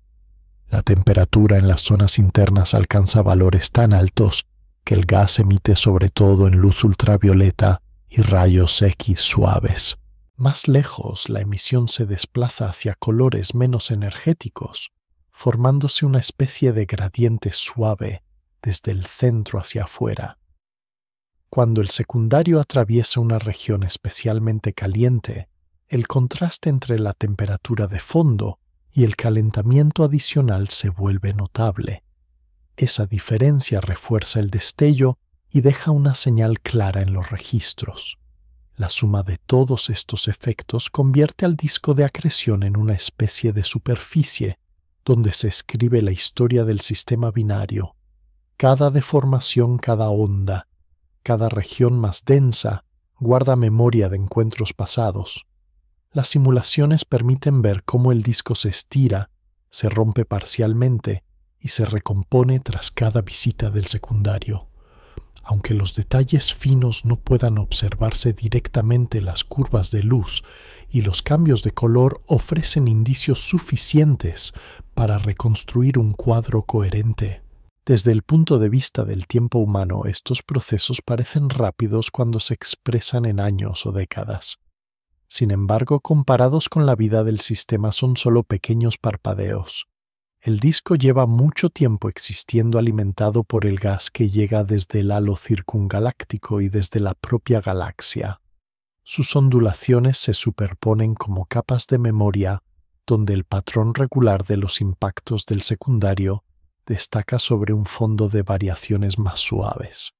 S1: La temperatura en las zonas internas alcanza valores tan altos que el gas emite sobre todo en luz ultravioleta y rayos X suaves. Más lejos, la emisión se desplaza hacia colores menos energéticos, formándose una especie de gradiente suave desde el centro hacia afuera. Cuando el secundario atraviesa una región especialmente caliente, el contraste entre la temperatura de fondo y el calentamiento adicional se vuelve notable. Esa diferencia refuerza el destello y deja una señal clara en los registros. La suma de todos estos efectos convierte al disco de acreción en una especie de superficie donde se escribe la historia del sistema binario. Cada deformación, cada onda, cada región más densa guarda memoria de encuentros pasados. Las simulaciones permiten ver cómo el disco se estira, se rompe parcialmente y se recompone tras cada visita del secundario. Aunque los detalles finos no puedan observarse directamente, las curvas de luz y los cambios de color ofrecen indicios suficientes para reconstruir un cuadro coherente. Desde el punto de vista del tiempo humano, estos procesos parecen rápidos cuando se expresan en años o décadas. Sin embargo, comparados con la vida del sistema, son solo pequeños parpadeos. El disco lleva mucho tiempo existiendo alimentado por el gas que llega desde el halo circungaláctico y desde la propia galaxia. Sus ondulaciones se superponen como capas de memoria, donde el patrón regular de los impactos del secundario destaca sobre un fondo de variaciones más suaves.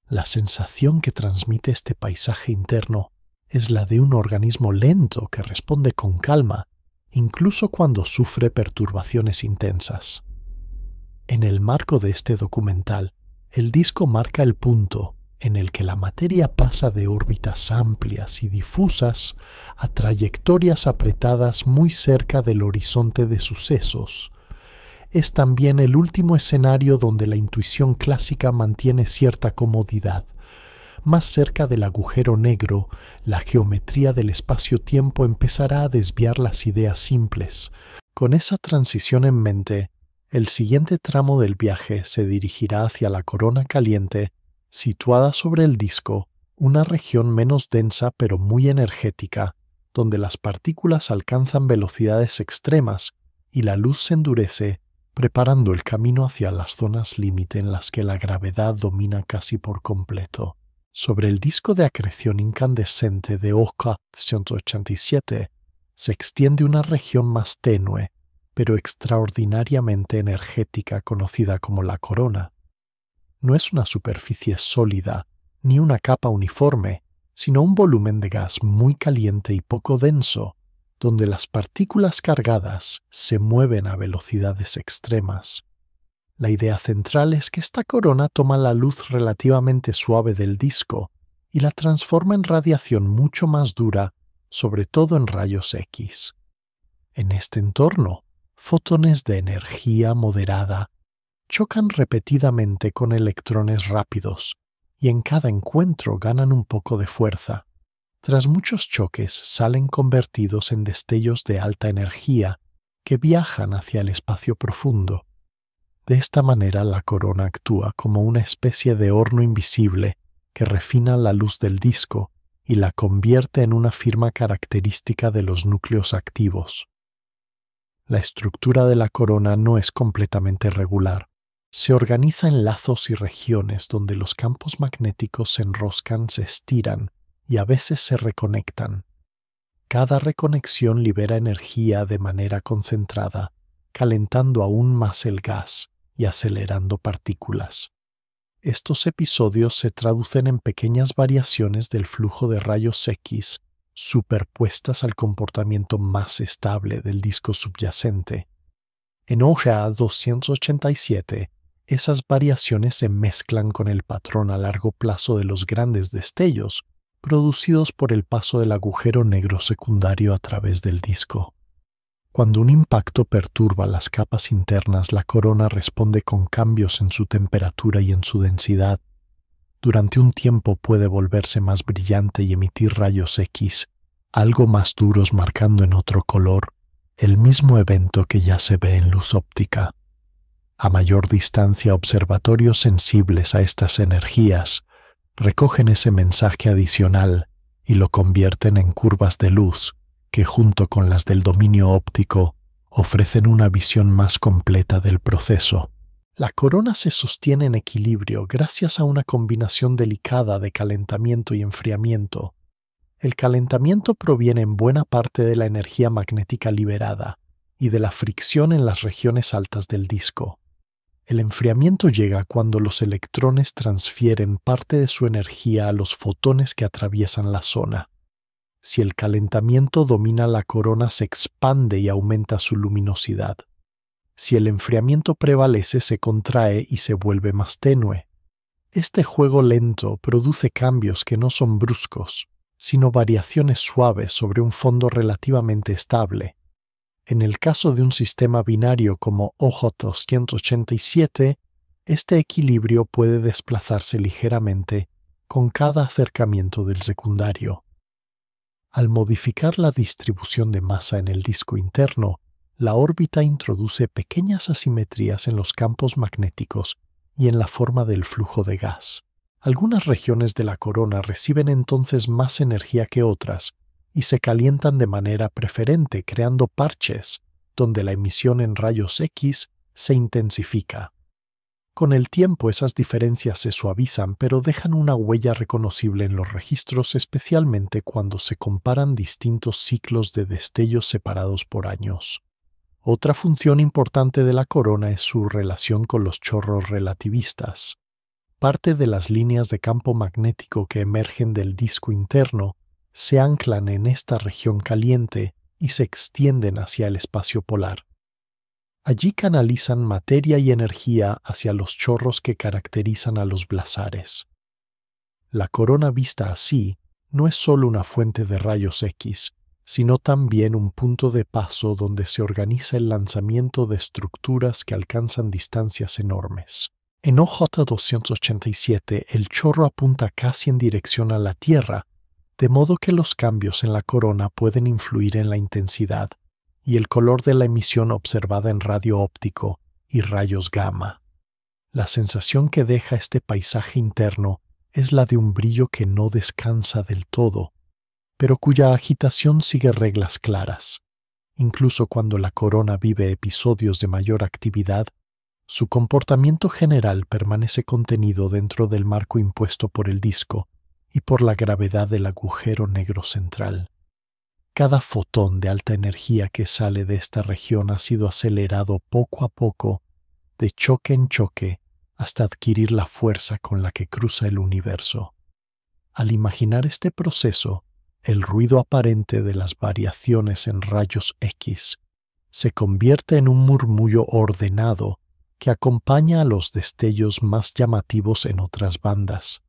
S1: La sensación que transmite este paisaje interno es la de un organismo lento que responde con calma, incluso cuando sufre perturbaciones intensas. En el marco de este documental, el disco marca el punto en el que la materia pasa de órbitas amplias y difusas a trayectorias apretadas muy cerca del horizonte de sucesos. Es también el último escenario donde la intuición clásica mantiene cierta comodidad. Más cerca del agujero negro, la geometría del espacio-tiempo empezará a desviar las ideas simples. Con esa transición en mente, el siguiente tramo del viaje se dirigirá hacia la corona caliente, situada sobre el disco, una región menos densa pero muy energética, donde las partículas alcanzan velocidades extremas y la luz se endurece, preparando el camino hacia las zonas límite en las que la gravedad domina casi por completo. Sobre el disco de acreción incandescente de OCA 187 se extiende una región más tenue, pero extraordinariamente energética conocida como la corona. No es una superficie sólida ni una capa uniforme, sino un volumen de gas muy caliente y poco denso, donde las partículas cargadas se mueven a velocidades extremas. La idea central es que esta corona toma la luz relativamente suave del disco y la transforma en radiación mucho más dura, sobre todo en rayos X. En este entorno, fotones de energía moderada chocan repetidamente con electrones rápidos y en cada encuentro ganan un poco de fuerza. Tras muchos choques salen convertidos en destellos de alta energía que viajan hacia el espacio profundo. De esta manera la corona actúa como una especie de horno invisible que refina la luz del disco y la convierte en una firma característica de los núcleos activos. La estructura de la corona no es completamente regular. Se organiza en lazos y regiones donde los campos magnéticos se enroscan, se estiran y a veces se reconectan. Cada reconexión libera energía de manera concentrada, calentando aún más el gas y acelerando partículas. Estos episodios se traducen en pequeñas variaciones del flujo de rayos X superpuestas al comportamiento más estable del disco subyacente. En OGA 287, esas variaciones se mezclan con el patrón a largo plazo de los grandes destellos producidos por el paso del agujero negro secundario a través del disco. Cuando un impacto perturba las capas internas, la corona responde con cambios en su temperatura y en su densidad. Durante un tiempo puede volverse más brillante y emitir rayos X, algo más duros marcando en otro color, el mismo evento que ya se ve en luz óptica. A mayor distancia, observatorios sensibles a estas energías recogen ese mensaje adicional y lo convierten en curvas de luz que, junto con las del dominio óptico, ofrecen una visión más completa del proceso. La corona se sostiene en equilibrio gracias a una combinación delicada de calentamiento y enfriamiento. El calentamiento proviene en buena parte de la energía magnética liberada y de la fricción en las regiones altas del disco. El enfriamiento llega cuando los electrones transfieren parte de su energía a los fotones que atraviesan la zona. Si el calentamiento domina la corona, se expande y aumenta su luminosidad. Si el enfriamiento prevalece, se contrae y se vuelve más tenue. Este juego lento produce cambios que no son bruscos, sino variaciones suaves sobre un fondo relativamente estable. En el caso de un sistema binario como OJ287, este equilibrio puede desplazarse ligeramente con cada acercamiento del secundario. Al modificar la distribución de masa en el disco interno, la órbita introduce pequeñas asimetrías en los campos magnéticos y en la forma del flujo de gas. Algunas regiones de la corona reciben entonces más energía que otras y se calientan de manera preferente, creando parches, donde la emisión en rayos X se intensifica. Con el tiempo esas diferencias se suavizan, pero dejan una huella reconocible en los registros, especialmente cuando se comparan distintos ciclos de destellos separados por años. Otra función importante de la corona es su relación con los chorros relativistas. Parte de las líneas de campo magnético que emergen del disco interno se anclan en esta región caliente y se extienden hacia el espacio polar. Allí canalizan materia y energía hacia los chorros que caracterizan a los blazares. La corona vista así no es solo una fuente de rayos X, sino también un punto de paso donde se organiza el lanzamiento de estructuras que alcanzan distancias enormes. En OJ287 el chorro apunta casi en dirección a la Tierra, de modo que los cambios en la corona pueden influir en la intensidad y el color de la emisión observada en radio óptico y rayos gamma. La sensación que deja este paisaje interno es la de un brillo que no descansa del todo, pero cuya agitación sigue reglas claras. Incluso cuando la corona vive episodios de mayor actividad, su comportamiento general permanece contenido dentro del marco impuesto por el disco y por la gravedad del agujero negro central. Cada fotón de alta energía que sale de esta región ha sido acelerado poco a poco, de choque en choque, hasta adquirir la fuerza con la que cruza el universo. Al imaginar este proceso, el ruido aparente de las variaciones en rayos X se convierte en un murmullo ordenado que acompaña a los destellos más llamativos en otras bandas.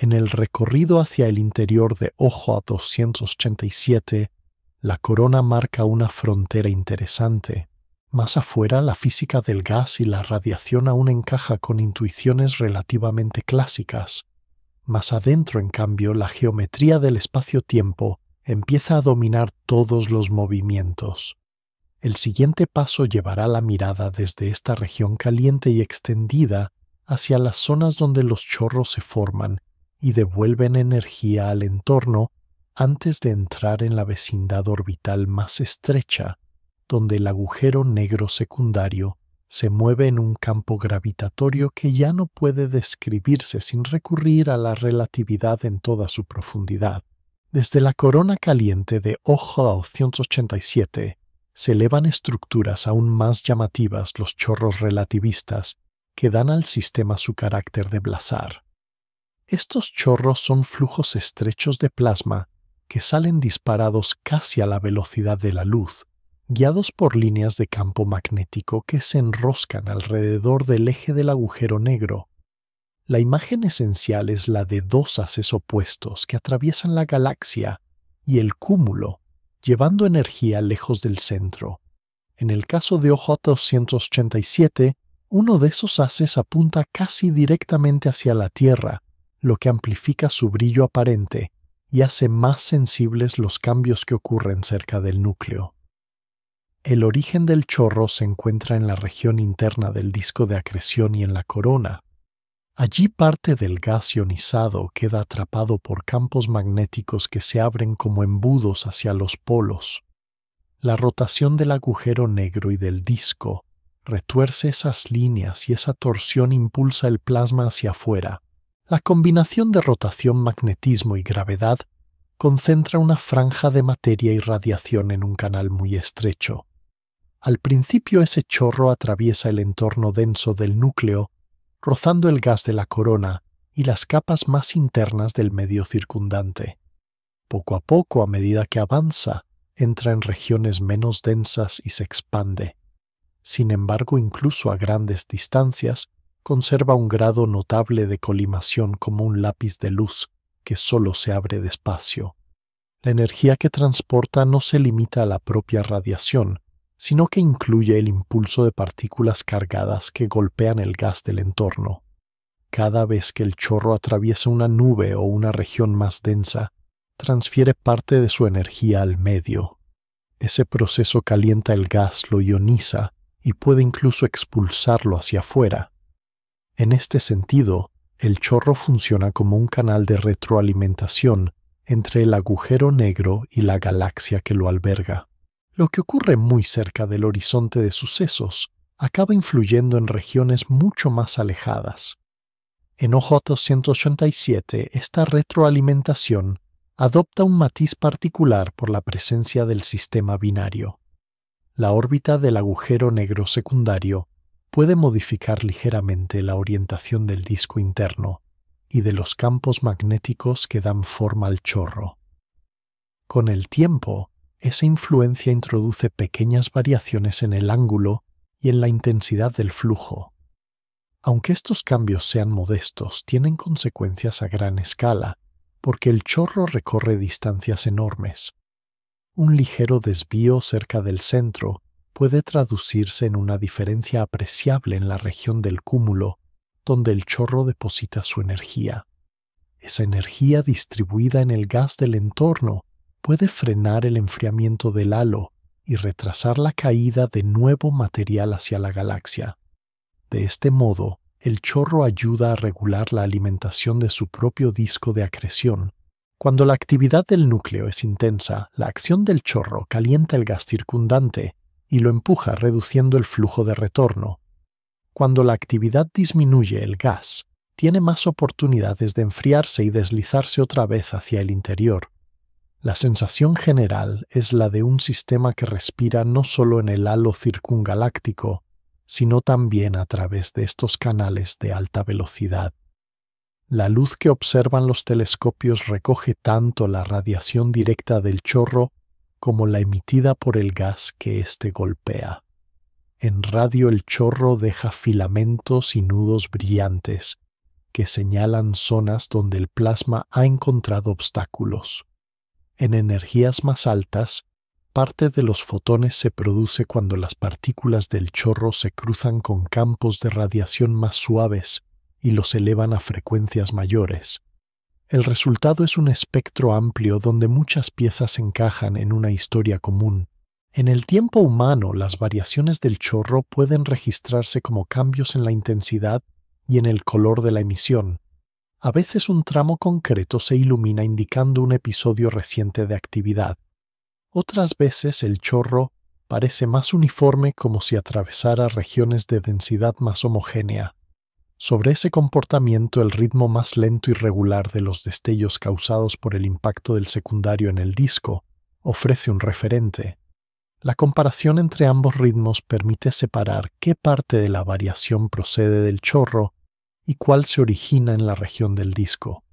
S1: En el recorrido hacia el interior de OJ287, la corona marca una frontera interesante. Más afuera, la física del gas y la radiación aún encaja con intuiciones relativamente clásicas. Más adentro, en cambio, la geometría del espacio-tiempo empieza a dominar todos los movimientos. El siguiente paso llevará la mirada desde esta región caliente y extendida hacia las zonas donde los chorros se forman y devuelven energía al entorno antes de entrar en la vecindad orbital más estrecha, donde el agujero negro secundario se mueve en un campo gravitatorio que ya no puede describirse sin recurrir a la relatividad en toda su profundidad. Desde la corona caliente de OJ287 se elevan estructuras aún más llamativas, los chorros relativistas, que dan al sistema su carácter de blazar. Estos chorros son flujos estrechos de plasma que salen disparados casi a la velocidad de la luz, guiados por líneas de campo magnético que se enroscan alrededor del eje del agujero negro. La imagen esencial es la de dos haces opuestos que atraviesan la galaxia y el cúmulo, llevando energía lejos del centro. En el caso de OJ-287, uno de esos haces apunta casi directamente hacia la Tierra, lo que amplifica su brillo aparente y hace más sensibles los cambios que ocurren cerca del núcleo. El origen del chorro se encuentra en la región interna del disco de acreción y en la corona. Allí parte del gas ionizado queda atrapado por campos magnéticos que se abren como embudos hacia los polos. La rotación del agujero negro y del disco retuerce esas líneas y esa torsión impulsa el plasma hacia afuera. La combinación de rotación, magnetismo y gravedad concentra una franja de materia y radiación en un canal muy estrecho. Al principio ese chorro atraviesa el entorno denso del núcleo, rozando el gas de la corona y las capas más internas del medio circundante. Poco a poco, a medida que avanza, entra en regiones menos densas y se expande. Sin embargo, incluso a grandes distancias, conserva un grado notable de colimación como un lápiz de luz que solo se abre despacio. La energía que transporta no se limita a la propia radiación, sino que incluye el impulso de partículas cargadas que golpean el gas del entorno. Cada vez que el chorro atraviesa una nube o una región más densa, transfiere parte de su energía al medio. Ese proceso calienta el gas, lo ioniza y puede incluso expulsarlo hacia afuera. En este sentido, el chorro funciona como un canal de retroalimentación entre el agujero negro y la galaxia que lo alberga. Lo que ocurre muy cerca del horizonte de sucesos acaba influyendo en regiones mucho más alejadas. En OJ-287, esta retroalimentación adopta un matiz particular por la presencia del sistema binario. La órbita del agujero negro secundario puede modificar ligeramente la orientación del disco interno y de los campos magnéticos que dan forma al chorro. Con el tiempo, esa influencia introduce pequeñas variaciones en el ángulo y en la intensidad del flujo. Aunque estos cambios sean modestos, tienen consecuencias a gran escala, porque el chorro recorre distancias enormes. Un ligero desvío cerca del centro puede traducirse en una diferencia apreciable en la región del cúmulo, donde el chorro deposita su energía. Esa energía distribuida en el gas del entorno puede frenar el enfriamiento del halo y retrasar la caída de nuevo material hacia la galaxia. De este modo, el chorro ayuda a regular la alimentación de su propio disco de acreción. Cuando la actividad del núcleo es intensa, la acción del chorro calienta el gas circundante y lo empuja reduciendo el flujo de retorno. Cuando la actividad disminuye, el gas tiene más oportunidades de enfriarse y deslizarse otra vez hacia el interior. La sensación general es la de un sistema que respira no solo en el halo circungaláctico, sino también a través de estos canales de alta velocidad. La luz que observan los telescopios recoge tanto la radiación directa del chorro como la emitida por el gas que éste golpea. En radio el chorro deja filamentos y nudos brillantes que señalan zonas donde el plasma ha encontrado obstáculos. En energías más altas, parte de los fotones se produce cuando las partículas del chorro se cruzan con campos de radiación más suaves y los elevan a frecuencias mayores. El resultado es un espectro amplio donde muchas piezas encajan en una historia común. En el tiempo humano, las variaciones del chorro pueden registrarse como cambios en la intensidad y en el color de la emisión. A veces un tramo concreto se ilumina indicando un episodio reciente de actividad. Otras veces el chorro parece más uniforme como si atravesara regiones de densidad más homogénea. Sobre ese comportamiento, el ritmo más lento y regular de los destellos causados por el impacto del secundario en el disco ofrece un referente. La comparación entre ambos ritmos permite separar qué parte de la variación procede del chorro y cuál se origina en la región del disco.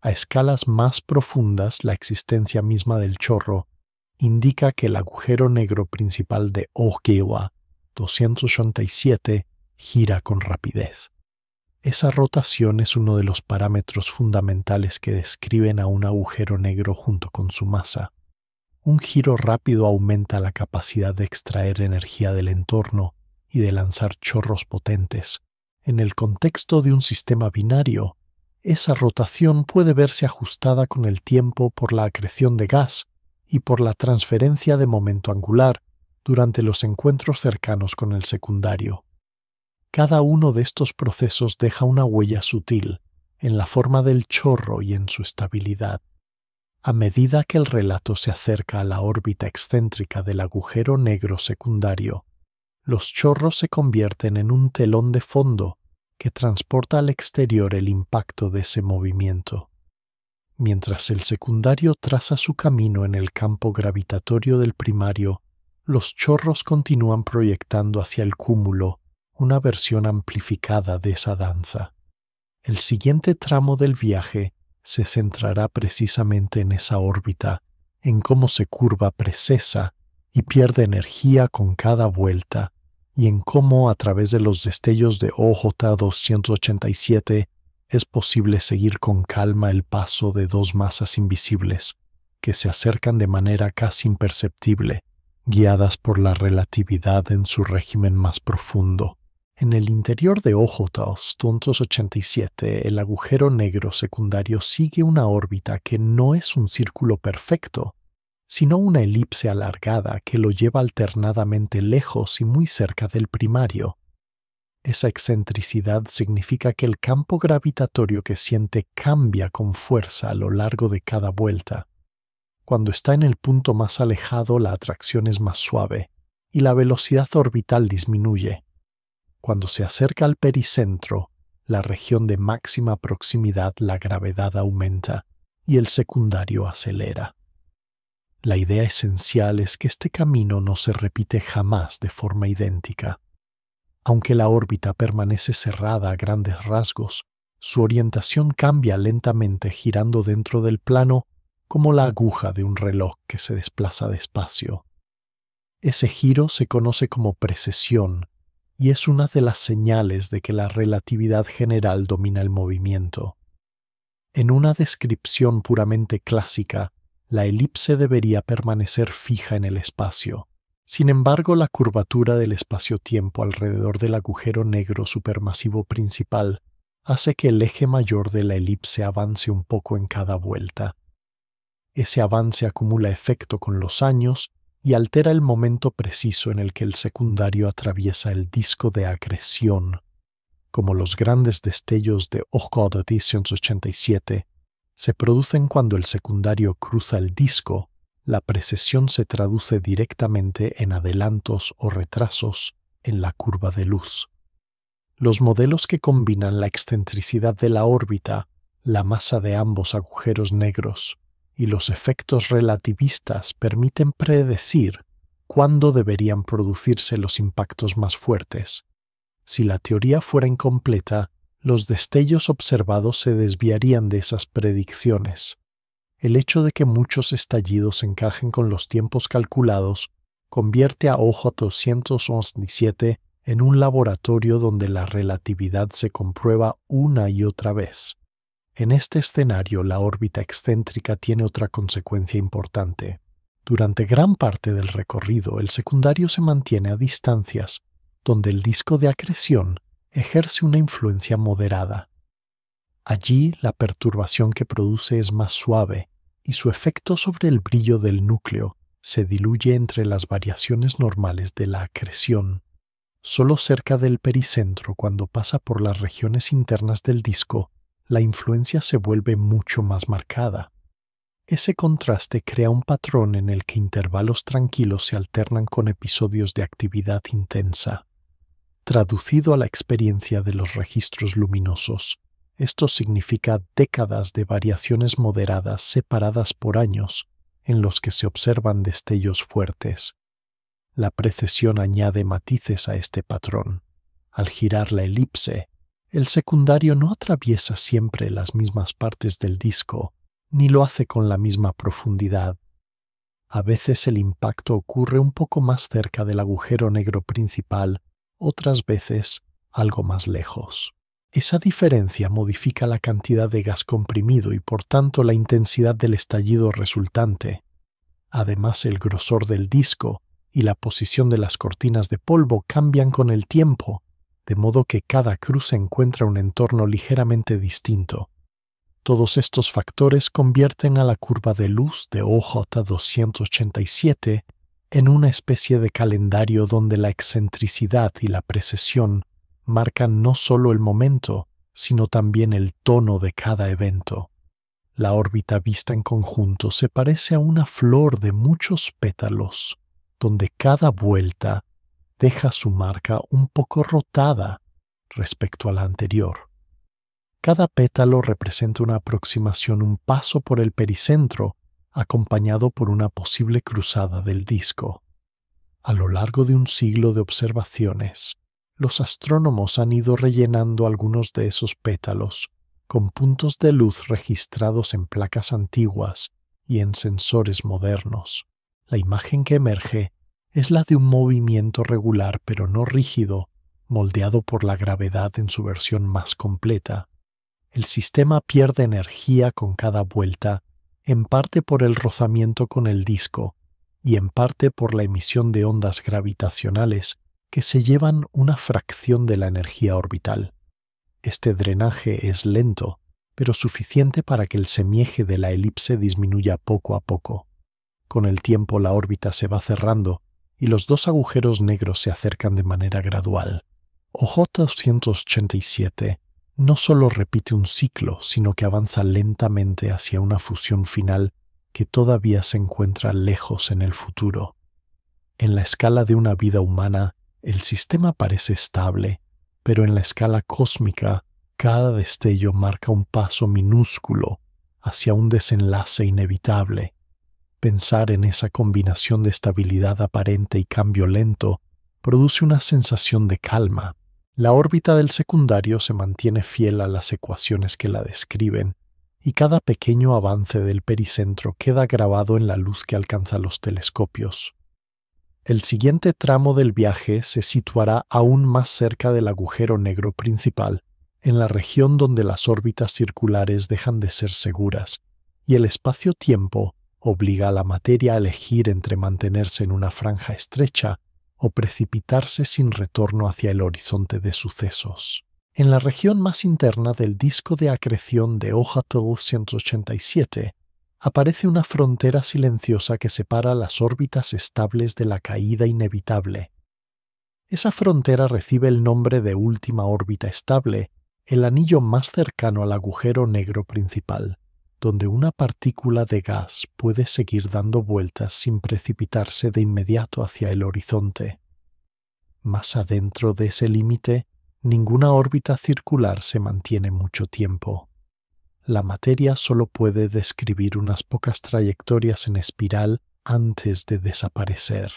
S1: A escalas más profundas, la existencia misma del chorro indica que el agujero negro principal de OJ-287 gira con rapidez. Esa rotación es uno de los parámetros fundamentales que describen a un agujero negro junto con su masa. Un giro rápido aumenta la capacidad de extraer energía del entorno y de lanzar chorros potentes. En el contexto de un sistema binario, esa rotación puede verse ajustada con el tiempo por la acreción de gas y por la transferencia de momento angular durante los encuentros cercanos con el secundario. Cada uno de estos procesos deja una huella sutil en la forma del chorro y en su estabilidad. A medida que el relato se acerca a la órbita excéntrica del agujero negro secundario, los chorros se convierten en un telón de fondo que transporta al exterior el impacto de ese movimiento. Mientras el secundario traza su camino en el campo gravitatorio del primario, los chorros continúan proyectando hacia el cúmulo una versión amplificada de esa danza. El siguiente tramo del viaje se centrará precisamente en esa órbita, en cómo se curva precesa y pierde energía con cada vuelta, y en cómo a través de los destellos de OJ-287 es posible seguir con calma el paso de dos masas invisibles que se acercan de manera casi imperceptible, guiadas por la relatividad en su régimen más profundo. En el interior de OJ-287, el agujero negro secundario sigue una órbita que no es un círculo perfecto, sino una elipse alargada que lo lleva alternadamente lejos y muy cerca del primario. Esa excentricidad significa que el campo gravitatorio que siente cambia con fuerza a lo largo de cada vuelta. Cuando está en el punto más alejado, la atracción es más suave y la velocidad orbital disminuye. Cuando se acerca al pericentro, la región de máxima proximidad, la gravedad aumenta y el secundario acelera. La idea esencial es que este camino no se repite jamás de forma idéntica. Aunque la órbita permanece cerrada a grandes rasgos, su orientación cambia lentamente girando dentro del plano como la aguja de un reloj que se desplaza despacio. Ese giro se conoce como precesión y es una de las señales de que la relatividad general domina el movimiento. En una descripción puramente clásica, la elipse debería permanecer fija en el espacio. Sin embargo, la curvatura del espacio-tiempo alrededor del agujero negro supermasivo principal hace que el eje mayor de la elipse avance un poco en cada vuelta. Ese avance acumula efecto con los años y altera el momento preciso en el que el secundario atraviesa el disco de acreción. Como los grandes destellos de OJ-287 se producen cuando el secundario cruza el disco, la precesión se traduce directamente en adelantos o retrasos en la curva de luz. Los modelos que combinan la excentricidad de la órbita, la masa de ambos agujeros negros y los efectos relativistas permiten predecir cuándo deberían producirse los impactos más fuertes. Si la teoría fuera incompleta, los destellos observados se desviarían de esas predicciones. El hecho de que muchos estallidos encajen con los tiempos calculados convierte a OJ-287 en un laboratorio donde la relatividad se comprueba una y otra vez. En este escenario, la órbita excéntrica tiene otra consecuencia importante. Durante gran parte del recorrido, el secundario se mantiene a distancias, donde el disco de acreción ejerce una influencia moderada. Allí, la perturbación que produce es más suave y su efecto sobre el brillo del núcleo se diluye entre las variaciones normales de la acreción. Solo cerca del pericentro, cuando pasa por las regiones internas del disco, la influencia se vuelve mucho más marcada. Ese contraste crea un patrón en el que intervalos tranquilos se alternan con episodios de actividad intensa. Traducido a la experiencia de los registros luminosos, esto significa décadas de variaciones moderadas separadas por años en los que se observan destellos fuertes. La precesión añade matices a este patrón. Al girar la elipse, el secundario no atraviesa siempre las mismas partes del disco, ni lo hace con la misma profundidad. A veces el impacto ocurre un poco más cerca del agujero negro principal, otras veces algo más lejos. Esa diferencia modifica la cantidad de gas comprimido y por tanto la intensidad del estallido resultante. Además, el grosor del disco y la posición de las cortinas de polvo cambian con el tiempo, de modo que cada cruz encuentra un entorno ligeramente distinto. Todos estos factores convierten a la curva de luz de OJ 287 en una especie de calendario donde la excentricidad y la precesión marcan no solo el momento, sino también el tono de cada evento. La órbita vista en conjunto se parece a una flor de muchos pétalos, donde cada vuelta deja su marca un poco rotada respecto a la anterior. Cada pétalo representa una aproximación, un paso por el pericentro, acompañado por una posible cruzada del disco. A lo largo de un siglo de observaciones, los astrónomos han ido rellenando algunos de esos pétalos con puntos de luz registrados en placas antiguas y en sensores modernos. La imagen que emerge es la de un movimiento regular pero no rígido, moldeado por la gravedad en su versión más completa. El sistema pierde energía con cada vuelta, en parte por el rozamiento con el disco y en parte por la emisión de ondas gravitacionales que se llevan una fracción de la energía orbital. Este drenaje es lento, pero suficiente para que el semieje de la elipse disminuya poco a poco. Con el tiempo la órbita se va cerrando y los dos agujeros negros se acercan de manera gradual. OJ 287 no solo repite un ciclo, sino que avanza lentamente hacia una fusión final que todavía se encuentra lejos en el futuro. En la escala de una vida humana, el sistema parece estable, pero en la escala cósmica, cada destello marca un paso minúsculo hacia un desenlace inevitable. Pensar en esa combinación de estabilidad aparente y cambio lento produce una sensación de calma. La órbita del secundario se mantiene fiel a las ecuaciones que la describen, y cada pequeño avance del pericentro queda grabado en la luz que alcanza los telescopios. El siguiente tramo del viaje se situará aún más cerca del agujero negro principal, en la región donde las órbitas circulares dejan de ser seguras, y el espacio-tiempo obliga a la materia a elegir entre mantenerse en una franja estrecha o precipitarse sin retorno hacia el horizonte de sucesos. En la región más interna del disco de acreción de OJ 287 aparece una frontera silenciosa que separa las órbitas estables de la caída inevitable. Esa frontera recibe el nombre de última órbita estable, el anillo más cercano al agujero negro principal, donde una partícula de gas puede seguir dando vueltas sin precipitarse de inmediato hacia el horizonte. Más adentro de ese límite, ninguna órbita circular se mantiene mucho tiempo. La materia solo puede describir unas pocas trayectorias en espiral antes de desaparecer.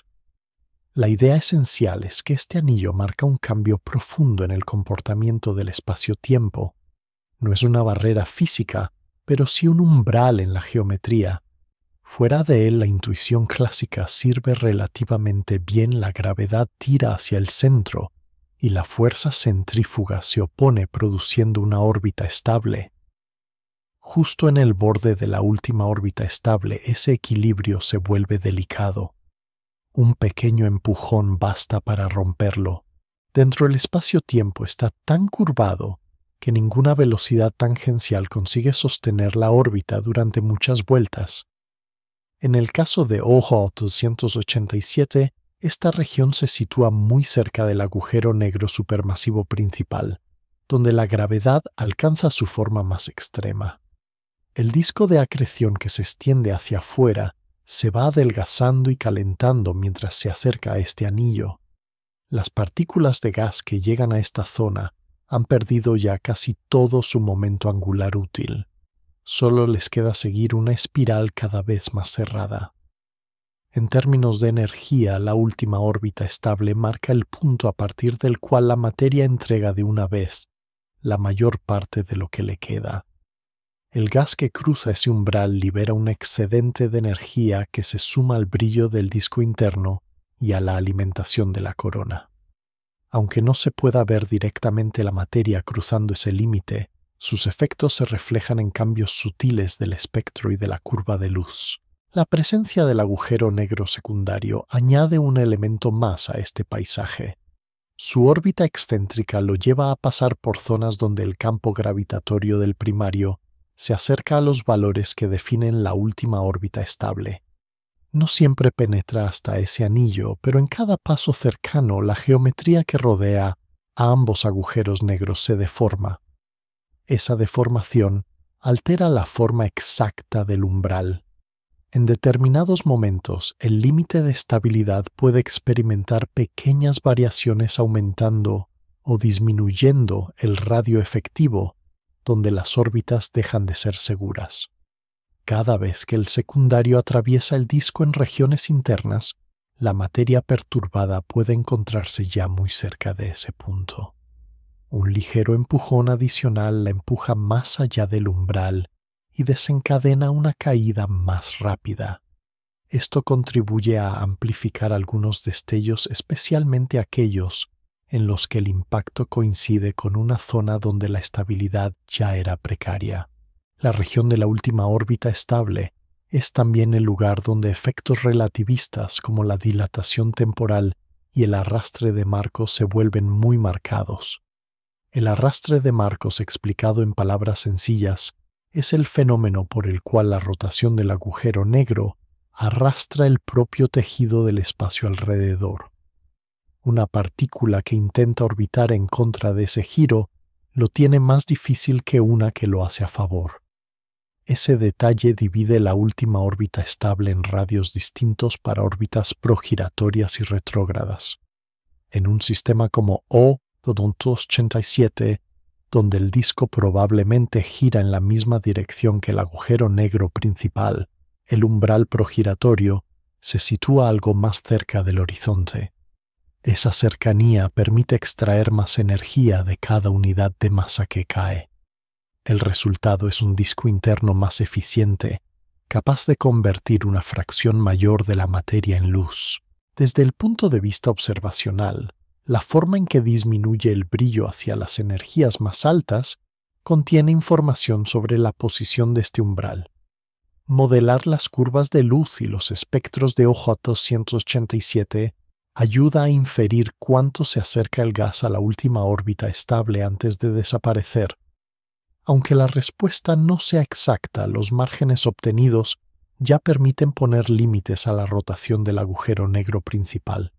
S1: La idea esencial es que este anillo marca un cambio profundo en el comportamiento del espacio-tiempo. No es una barrera física, pero sí un umbral en la geometría. Fuera de él, la intuición clásica sirve relativamente bien, la gravedad tira hacia el centro y la fuerza centrífuga se opone produciendo una órbita estable. Justo en el borde de la última órbita estable, ese equilibrio se vuelve delicado. Un pequeño empujón basta para romperlo. Dentro del espacio-tiempo está tan curvado que ninguna velocidad tangencial consigue sostener la órbita durante muchas vueltas. En el caso de OJ 287, esta región se sitúa muy cerca del agujero negro supermasivo principal, donde la gravedad alcanza su forma más extrema. El disco de acreción que se extiende hacia afuera se va adelgazando y calentando mientras se acerca a este anillo. Las partículas de gas que llegan a esta zona han perdido ya casi todo su momento angular útil. Solo les queda seguir una espiral cada vez más cerrada. En términos de energía, la última órbita estable marca el punto a partir del cual la materia entrega de una vez la mayor parte de lo que le queda. El gas que cruza ese umbral libera un excedente de energía que se suma al brillo del disco interno y a la alimentación de la corona. Aunque no se pueda ver directamente la materia cruzando ese límite, sus efectos se reflejan en cambios sutiles del espectro y de la curva de luz. La presencia del agujero negro secundario añade un elemento más a este paisaje. Su órbita excéntrica lo lleva a pasar por zonas donde el campo gravitatorio del primario se acerca a los valores que definen la última órbita estable. No siempre penetra hasta ese anillo, pero en cada paso cercano la geometría que rodea a ambos agujeros negros se deforma. Esa deformación altera la forma exacta del umbral. En determinados momentos, el límite de estabilidad puede experimentar pequeñas variaciones aumentando o disminuyendo el radio efectivo, donde las órbitas dejan de ser seguras. Cada vez que el secundario atraviesa el disco en regiones internas, la materia perturbada puede encontrarse ya muy cerca de ese punto. Un ligero empujón adicional la empuja más allá del umbral y desencadena una caída más rápida. Esto contribuye a amplificar algunos destellos, especialmente aquellos en los que el impacto coincide con una zona donde la estabilidad ya era precaria. La región de la última órbita estable es también el lugar donde efectos relativistas como la dilatación temporal y el arrastre de Marcos se vuelven muy marcados. El arrastre de Marcos, explicado en palabras sencillas, es el fenómeno por el cual la rotación del agujero negro arrastra el propio tejido del espacio alrededor. Una partícula que intenta orbitar en contra de ese giro lo tiene más difícil que una que lo hace a favor. Ese detalle divide la última órbita estable en radios distintos para órbitas progriratorias y retrógradas. En un sistema como O-287, donde el disco probablemente gira en la misma dirección que el agujero negro principal, el umbral progriratorio se sitúa algo más cerca del horizonte. Esa cercanía permite extraer más energía de cada unidad de masa que cae. El resultado es un disco interno más eficiente, capaz de convertir una fracción mayor de la materia en luz. Desde el punto de vista observacional, la forma en que disminuye el brillo hacia las energías más altas contiene información sobre la posición de este umbral. Modelar las curvas de luz y los espectros de OJ-287 ayuda a inferir cuánto se acerca el gas a la última órbita estable antes de desaparecer. Aunque la respuesta no sea exacta, los márgenes obtenidos ya permiten poner límites a la rotación del agujero negro principal.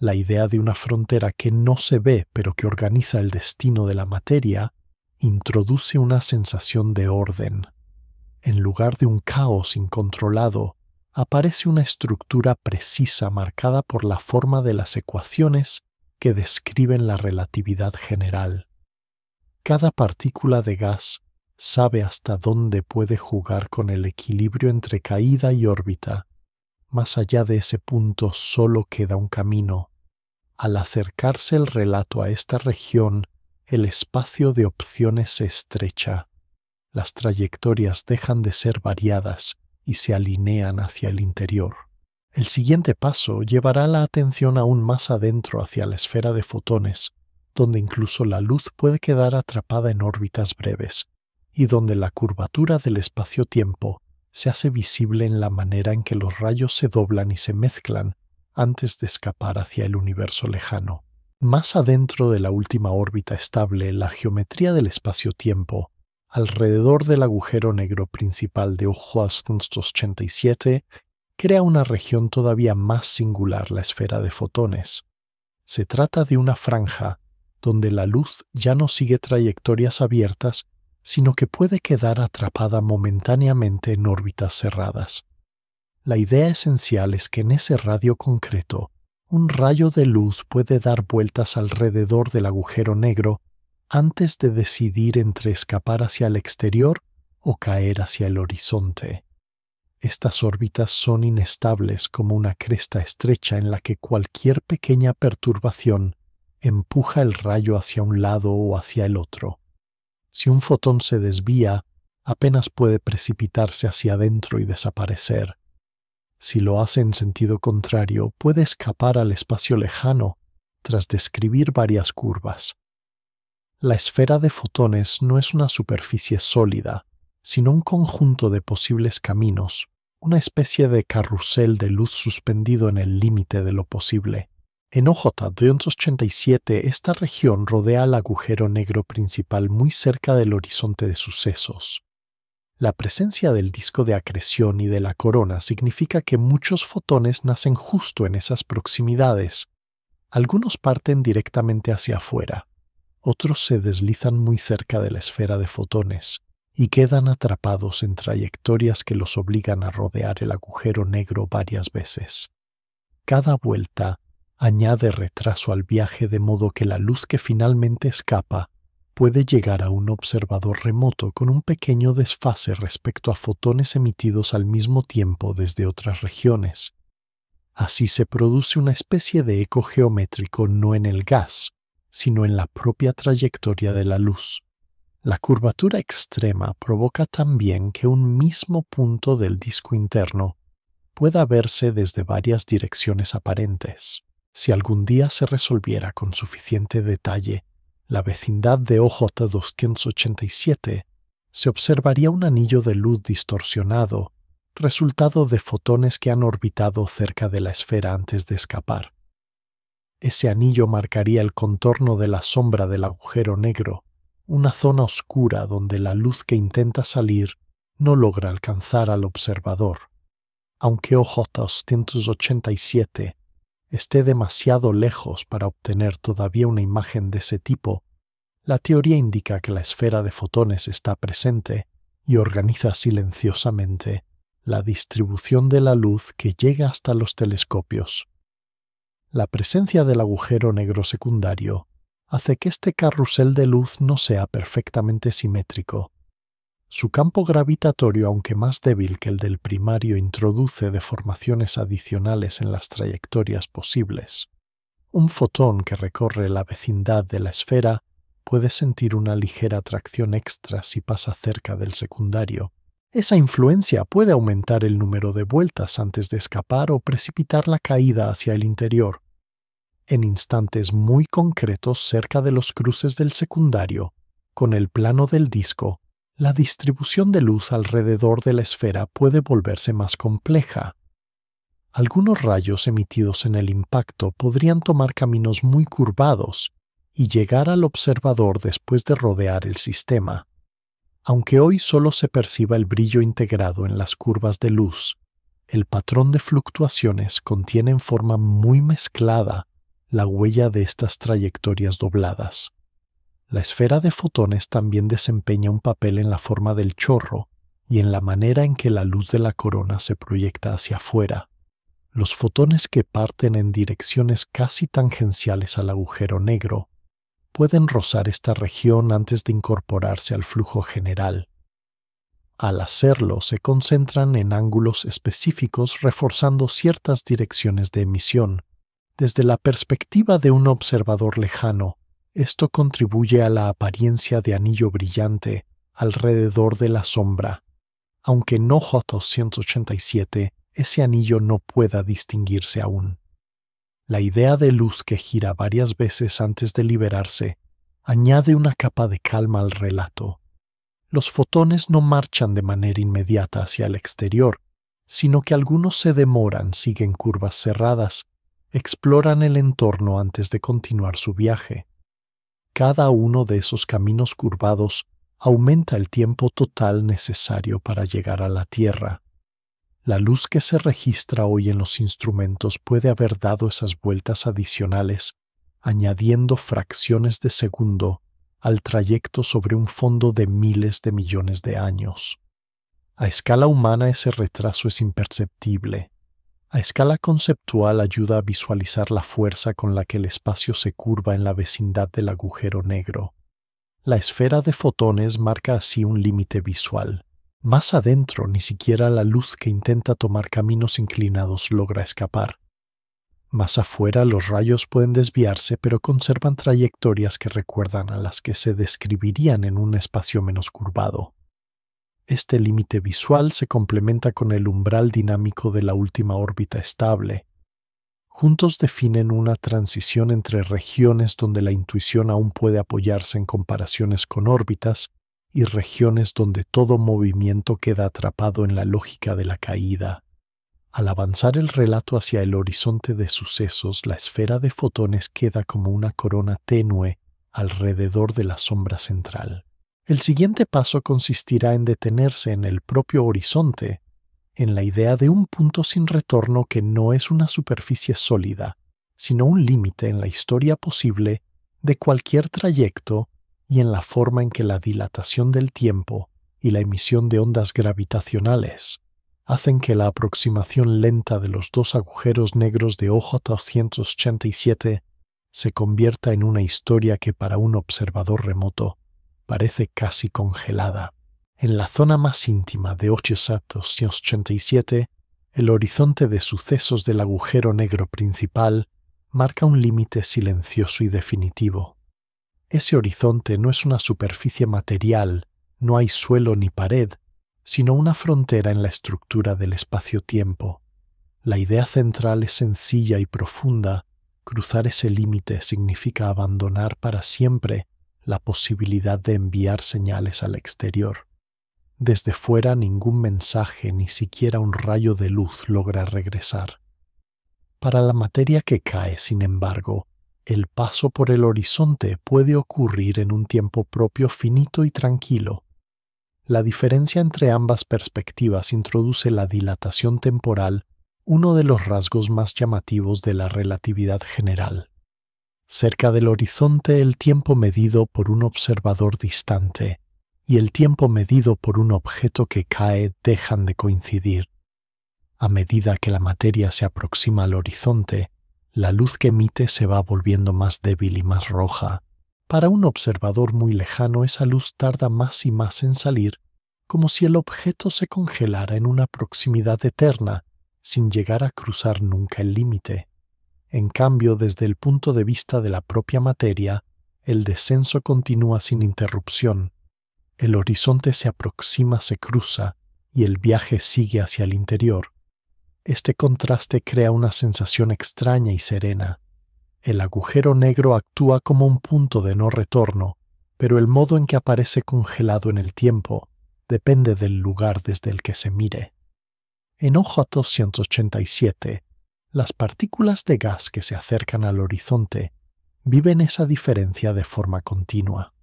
S1: La idea de una frontera que no se ve pero que organiza el destino de la materia introduce una sensación de orden. En lugar de un caos incontrolado, aparece una estructura precisa marcada por la forma de las ecuaciones que describen la relatividad general. Cada partícula de gas sabe hasta dónde puede jugar con el equilibrio entre caída y órbita. Más allá de ese punto solo queda un camino. Al acercarse el relato a esta región, el espacio de opciones se estrecha. Las trayectorias dejan de ser variadas y se alinean hacia el interior. El siguiente paso llevará la atención aún más adentro hacia la esfera de fotones, donde incluso la luz puede quedar atrapada en órbitas breves, y donde la curvatura del espacio-tiempo se hace visible en la manera en que los rayos se doblan y se mezclan antes de escapar hacia el universo lejano. Más adentro de la última órbita estable, la geometría del espacio-tiempo, alrededor del agujero negro principal de OJ-287, crea una región todavía más singular, la esfera de fotones. Se trata de una franja donde la luz ya no sigue trayectorias abiertas, sino que puede quedar atrapada momentáneamente en órbitas cerradas. La idea esencial es que en ese radio concreto, un rayo de luz puede dar vueltas alrededor del agujero negro antes de decidir entre escapar hacia el exterior o caer hacia el horizonte. Estas órbitas son inestables como una cresta estrecha en la que cualquier pequeña perturbación empuja el rayo hacia un lado o hacia el otro. Si un fotón se desvía, apenas puede precipitarse hacia adentro y desaparecer. Si lo hace en sentido contrario, puede escapar al espacio lejano tras describir varias curvas. La esfera de fotones no es una superficie sólida, sino un conjunto de posibles caminos, una especie de carrusel de luz suspendido en el límite de lo posible. En OJ-287, esta región rodea al agujero negro principal muy cerca del horizonte de sucesos. La presencia del disco de acreción y de la corona significa que muchos fotones nacen justo en esas proximidades. Algunos parten directamente hacia afuera, otros se deslizan muy cerca de la esfera de fotones y quedan atrapados en trayectorias que los obligan a rodear el agujero negro varias veces. Cada vuelta añade retraso al viaje, de modo que la luz que finalmente escapa puede llegar a un observador remoto con un pequeño desfase respecto a fotones emitidos al mismo tiempo desde otras regiones. Así se produce una especie de eco geométrico no en el gas, sino en la propia trayectoria de la luz. La curvatura extrema provoca también que un mismo punto del disco interno pueda verse desde varias direcciones aparentes. Si algún día se resolviera con suficiente detalle la vecindad de OJ-287, se observaría un anillo de luz distorsionado, resultado de fotones que han orbitado cerca de la esfera antes de escapar. Ese anillo marcaría el contorno de la sombra del agujero negro, una zona oscura donde la luz que intenta salir no logra alcanzar al observador. Aunque OJ-287 esté demasiado lejos para obtener todavía una imagen de ese tipo, la teoría indica que la esfera de fotones está presente y organiza silenciosamente la distribución de la luz que llega hasta los telescopios. La presencia del agujero negro secundario hace que este carrusel de luz no sea perfectamente simétrico. Su campo gravitatorio, aunque más débil que el del primario, introduce deformaciones adicionales en las trayectorias posibles. Un fotón que recorre la vecindad de la esfera puede sentir una ligera atracción extra si pasa cerca del secundario. Esa influencia puede aumentar el número de vueltas antes de escapar o precipitar la caída hacia el interior. En instantes muy concretos cerca de los cruces del secundario, con el plano del disco, la distribución de luz alrededor de la esfera puede volverse más compleja. Algunos rayos emitidos en el impacto podrían tomar caminos muy curvados y llegar al observador después de rodear el sistema. Aunque hoy solo se perciba el brillo integrado en las curvas de luz, el patrón de fluctuaciones contiene en forma muy mezclada la huella de estas trayectorias dobladas. La esfera de fotones también desempeña un papel en la forma del chorro y en la manera en que la luz de la corona se proyecta hacia afuera. Los fotones que parten en direcciones casi tangenciales al agujero negro pueden rozar esta región antes de incorporarse al flujo general. Al hacerlo, se concentran en ángulos específicos, reforzando ciertas direcciones de emisión. Desde la perspectiva de un observador lejano, esto contribuye a la apariencia de anillo brillante alrededor de la sombra, aunque en OJ-287 ese anillo no pueda distinguirse aún. La idea de luz que gira varias veces antes de liberarse añade una capa de calma al relato. Los fotones no marchan de manera inmediata hacia el exterior, sino que algunos se demoran, siguen curvas cerradas, exploran el entorno antes de continuar su viaje. Cada uno de esos caminos curvados aumenta el tiempo total necesario para llegar a la Tierra. La luz que se registra hoy en los instrumentos puede haber dado esas vueltas adicionales, añadiendo fracciones de segundo al trayecto sobre un fondo de miles de millones de años. A escala humana ese retraso es imperceptible. A escala conceptual ayuda a visualizar la fuerza con la que el espacio se curva en la vecindad del agujero negro. La esfera de fotones marca así un límite visual. Más adentro, ni siquiera la luz que intenta tomar caminos inclinados logra escapar. Más afuera, los rayos pueden desviarse, pero conservan trayectorias que recuerdan a las que se describirían en un espacio menos curvado. Este límite visual se complementa con el umbral dinámico de la última órbita estable. Juntos definen una transición entre regiones donde la intuición aún puede apoyarse en comparaciones con órbitas y regiones donde todo movimiento queda atrapado en la lógica de la caída. Al avanzar el relato hacia el horizonte de sucesos, la esfera de fotones queda como una corona tenue alrededor de la sombra central. El siguiente paso consistirá en detenerse en el propio horizonte, en la idea de un punto sin retorno que no es una superficie sólida, sino un límite en la historia posible de cualquier trayecto y en la forma en que la dilatación del tiempo y la emisión de ondas gravitacionales hacen que la aproximación lenta de los dos agujeros negros de OJ 287 se convierta en una historia que para un observador remoto parece casi congelada. En la zona más íntima de OJ 287, el horizonte de sucesos del agujero negro principal marca un límite silencioso y definitivo. Ese horizonte no es una superficie material, no hay suelo ni pared, sino una frontera en la estructura del espacio-tiempo. La idea central es sencilla y profunda. Cruzar ese límite significa abandonar para siempre la posibilidad de enviar señales al exterior. Desde fuera ningún mensaje, ni siquiera un rayo de luz logra regresar. Para la materia que cae, sin embargo, el paso por el horizonte puede ocurrir en un tiempo propio finito y tranquilo. La diferencia entre ambas perspectivas introduce la dilatación temporal, uno de los rasgos más llamativos de la relatividad general. Cerca del horizonte, el tiempo medido por un observador distante y el tiempo medido por un objeto que cae dejan de coincidir. A medida que la materia se aproxima al horizonte, la luz que emite se va volviendo más débil y más roja. Para un observador muy lejano, esa luz tarda más y más en salir, como si el objeto se congelara en una proximidad eterna, sin llegar a cruzar nunca el límite. En cambio, desde el punto de vista de la propia materia, el descenso continúa sin interrupción. El horizonte se aproxima, se cruza, y el viaje sigue hacia el interior. Este contraste crea una sensación extraña y serena. El agujero negro actúa como un punto de no retorno, pero el modo en que aparece congelado en el tiempo depende del lugar desde el que se mire. En OJ 287, las partículas de gas que se acercan al horizonte viven esa diferencia de forma continua.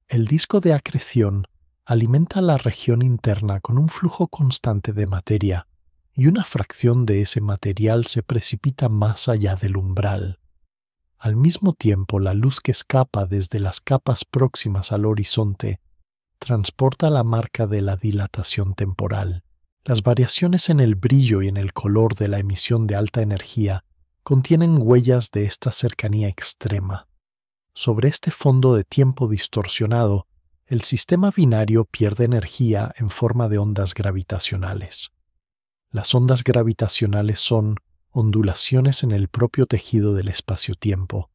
S1: El disco de acreción alimenta la región interna con un flujo constante de materia, y una fracción de ese material se precipita más allá del umbral. Al mismo tiempo, la luz que escapa desde las capas próximas al horizonte transporta la marca de la dilatación temporal. Las variaciones en el brillo y en el color de la emisión de alta energía contienen huellas de esta cercanía extrema. Sobre este fondo de tiempo distorsionado, el sistema binario pierde energía en forma de ondas gravitacionales. Las ondas gravitacionales son ondulaciones en el propio tejido del espacio-tiempo,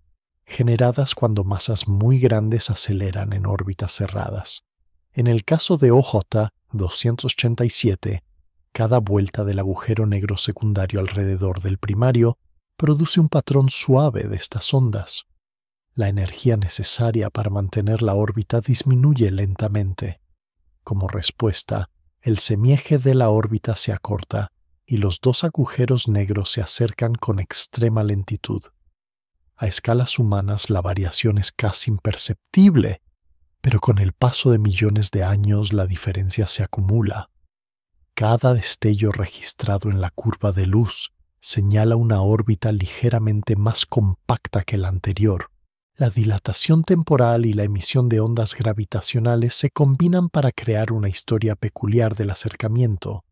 S1: generadas cuando masas muy grandes aceleran en órbitas cerradas. En el caso de OJ 287, cada vuelta del agujero negro secundario alrededor del primario produce un patrón suave de estas ondas. La energía necesaria para mantener la órbita disminuye lentamente. Como respuesta, el semieje de la órbita se acorta y los dos agujeros negros se acercan con extrema lentitud. A escalas humanas la variación es casi imperceptible, pero con el paso de millones de años la diferencia se acumula. Cada destello registrado en la curva de luz señala una órbita ligeramente más compacta que la anterior. La dilatación temporal y la emisión de ondas gravitacionales se combinan para crear una historia peculiar del acercamiento.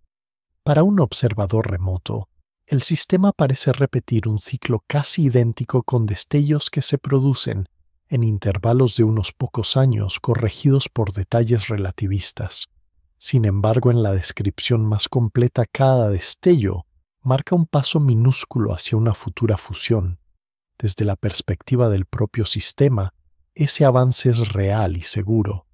S1: Para un observador remoto, el sistema parece repetir un ciclo casi idéntico con destellos que se producen en intervalos de unos pocos años corregidos por detalles relativistas. Sin embargo, en la descripción más completa, cada destello marca un paso minúsculo hacia una futura fusión. Desde la perspectiva del propio sistema, ese avance es real y seguro.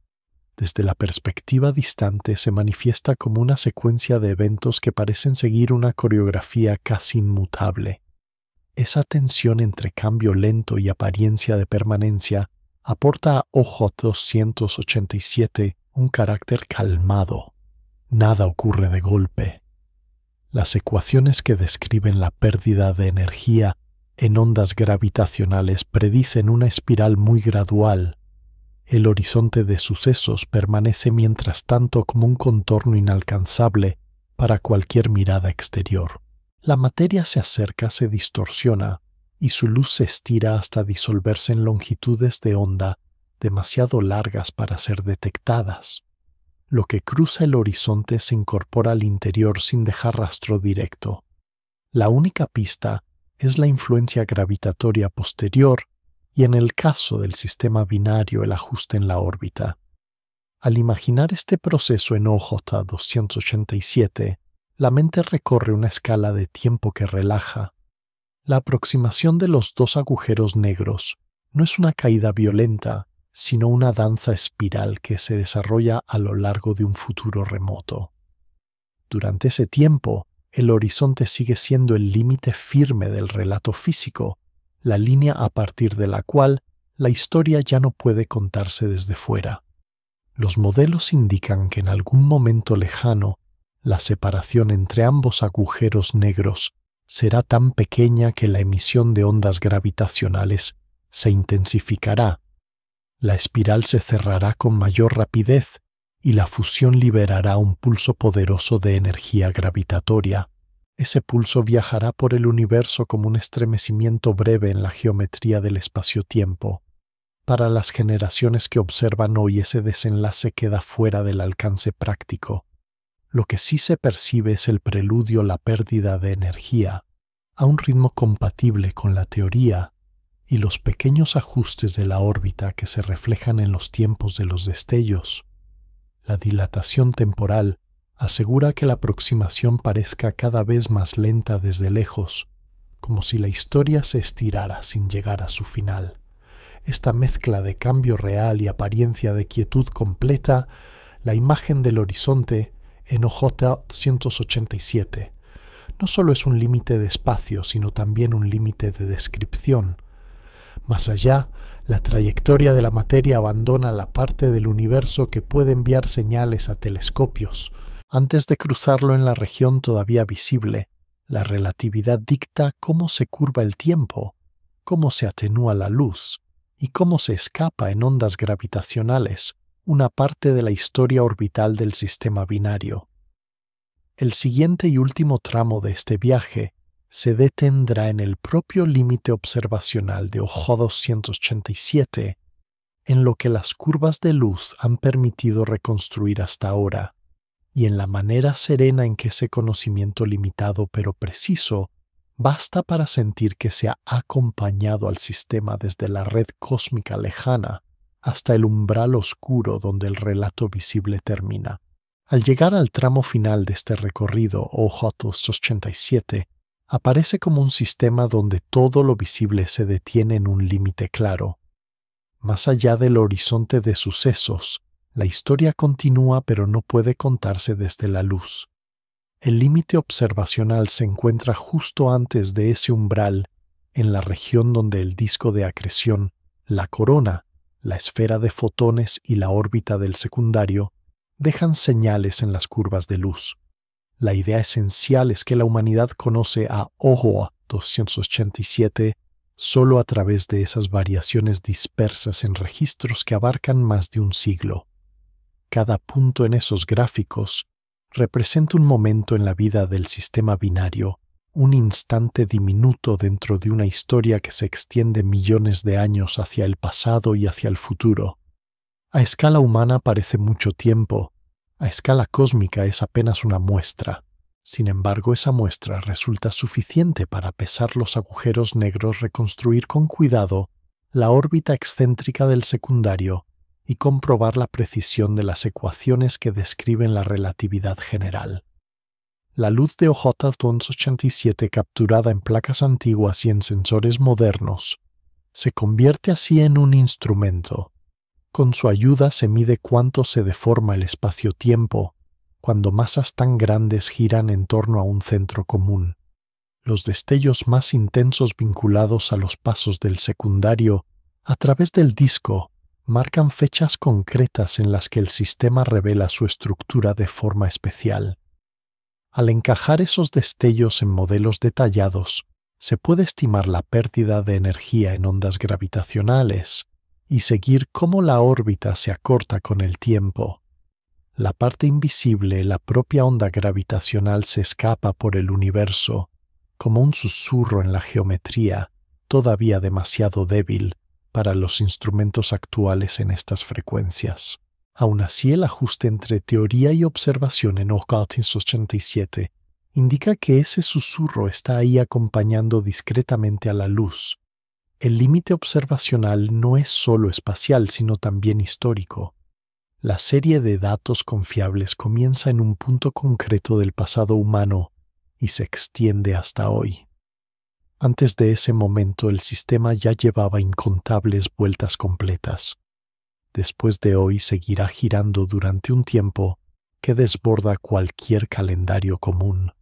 S1: Desde la perspectiva distante se manifiesta como una secuencia de eventos que parecen seguir una coreografía casi inmutable. Esa tensión entre cambio lento y apariencia de permanencia aporta a OJ 287 un carácter calmado. Nada ocurre de golpe. Las ecuaciones que describen la pérdida de energía en ondas gravitacionales predicen una espiral muy gradual. El horizonte de sucesos permanece mientras tanto como un contorno inalcanzable para cualquier mirada exterior. La materia se acerca, se distorsiona, y su luz se estira hasta disolverse en longitudes de onda demasiado largas para ser detectadas. Lo que cruza el horizonte se incorpora al interior sin dejar rastro directo. La única pista es la influencia gravitatoria posterior y, en el caso del sistema binario, el ajuste en la órbita. Al imaginar este proceso en OJ 287, la mente recorre una escala de tiempo que relaja. La aproximación de los dos agujeros negros no es una caída violenta, sino una danza espiral que se desarrolla a lo largo de un futuro remoto. Durante ese tiempo, el horizonte sigue siendo el límite firme del relato físico, la línea a partir de la cual la historia ya no puede contarse desde fuera. Los modelos indican que en algún momento lejano, la separación entre ambos agujeros negros será tan pequeña que la emisión de ondas gravitacionales se intensificará. La espiral se cerrará con mayor rapidez y la fusión liberará un pulso poderoso de energía gravitatoria. Ese pulso viajará por el universo como un estremecimiento breve en la geometría del espacio-tiempo. Para las generaciones que observan hoy, ese desenlace queda fuera del alcance práctico. Lo que sí se percibe es el preludio a la pérdida de energía, a un ritmo compatible con la teoría, y los pequeños ajustes de la órbita que se reflejan en los tiempos de los destellos. La dilatación temporal asegura que la aproximación parezca cada vez más lenta desde lejos, como si la historia se estirara sin llegar a su final. Esta mezcla de cambio real y apariencia de quietud completa la imagen del horizonte en OJ 187. No solo es un límite de espacio, sino también un límite de descripción. Más allá, la trayectoria de la materia abandona la parte del universo que puede enviar señales a telescopios. Antes de cruzarlo en la región todavía visible, la relatividad dicta cómo se curva el tiempo, cómo se atenúa la luz y cómo se escapa en ondas gravitacionales, una parte de la historia orbital del sistema binario. El siguiente y último tramo de este viaje se detendrá en el propio límite observacional de OJ 287, en lo que las curvas de luz han permitido reconstruir hasta ahora, y en la manera serena en que ese conocimiento limitado pero preciso basta para sentir que se ha acompañado al sistema desde la red cósmica lejana hasta el umbral oscuro donde el relato visible termina. Al llegar al tramo final de este recorrido, OJ 287, aparece como un sistema donde todo lo visible se detiene en un límite claro. Más allá del horizonte de sucesos, la historia continúa pero no puede contarse desde la luz. El límite observacional se encuentra justo antes de ese umbral, en la región donde el disco de acreción, la corona, la esfera de fotones y la órbita del secundario dejan señales en las curvas de luz. La idea esencial es que la humanidad conoce a OJ 287 solo a través de esas variaciones dispersas en registros que abarcan más de un siglo. Cada punto en esos gráficos representa un momento en la vida del sistema binario, un instante diminuto dentro de una historia que se extiende millones de años hacia el pasado y hacia el futuro. A escala humana parece mucho tiempo, a escala cósmica es apenas una muestra. Sin embargo, esa muestra resulta suficiente para pesar los agujeros negros, reconstruir con cuidado la órbita excéntrica del secundario y comprobar la precisión de las ecuaciones que describen la relatividad general. La luz de OJ 287 capturada en placas antiguas y en sensores modernos se convierte así en un instrumento. Con su ayuda se mide cuánto se deforma el espacio-tiempo cuando masas tan grandes giran en torno a un centro común. Los destellos más intensos vinculados a los pasos del secundario a través del disco marcan fechas concretas en las que el sistema revela su estructura de forma especial. Al encajar esos destellos en modelos detallados, se puede estimar la pérdida de energía en ondas gravitacionales y seguir cómo la órbita se acorta con el tiempo. La parte invisible, la propia onda gravitacional, se escapa por el universo, como un susurro en la geometría, todavía demasiado débil para los instrumentos actuales en estas frecuencias. Aún así, el ajuste entre teoría y observación en Hochultis 87 indica que ese susurro está ahí acompañando discretamente a la luz. El límite observacional no es solo espacial, sino también histórico. La serie de datos confiables comienza en un punto concreto del pasado humano y se extiende hasta hoy. Antes de ese momento, el sistema ya llevaba incontables vueltas completas. Después de hoy, seguirá girando durante un tiempo que desborda cualquier calendario común.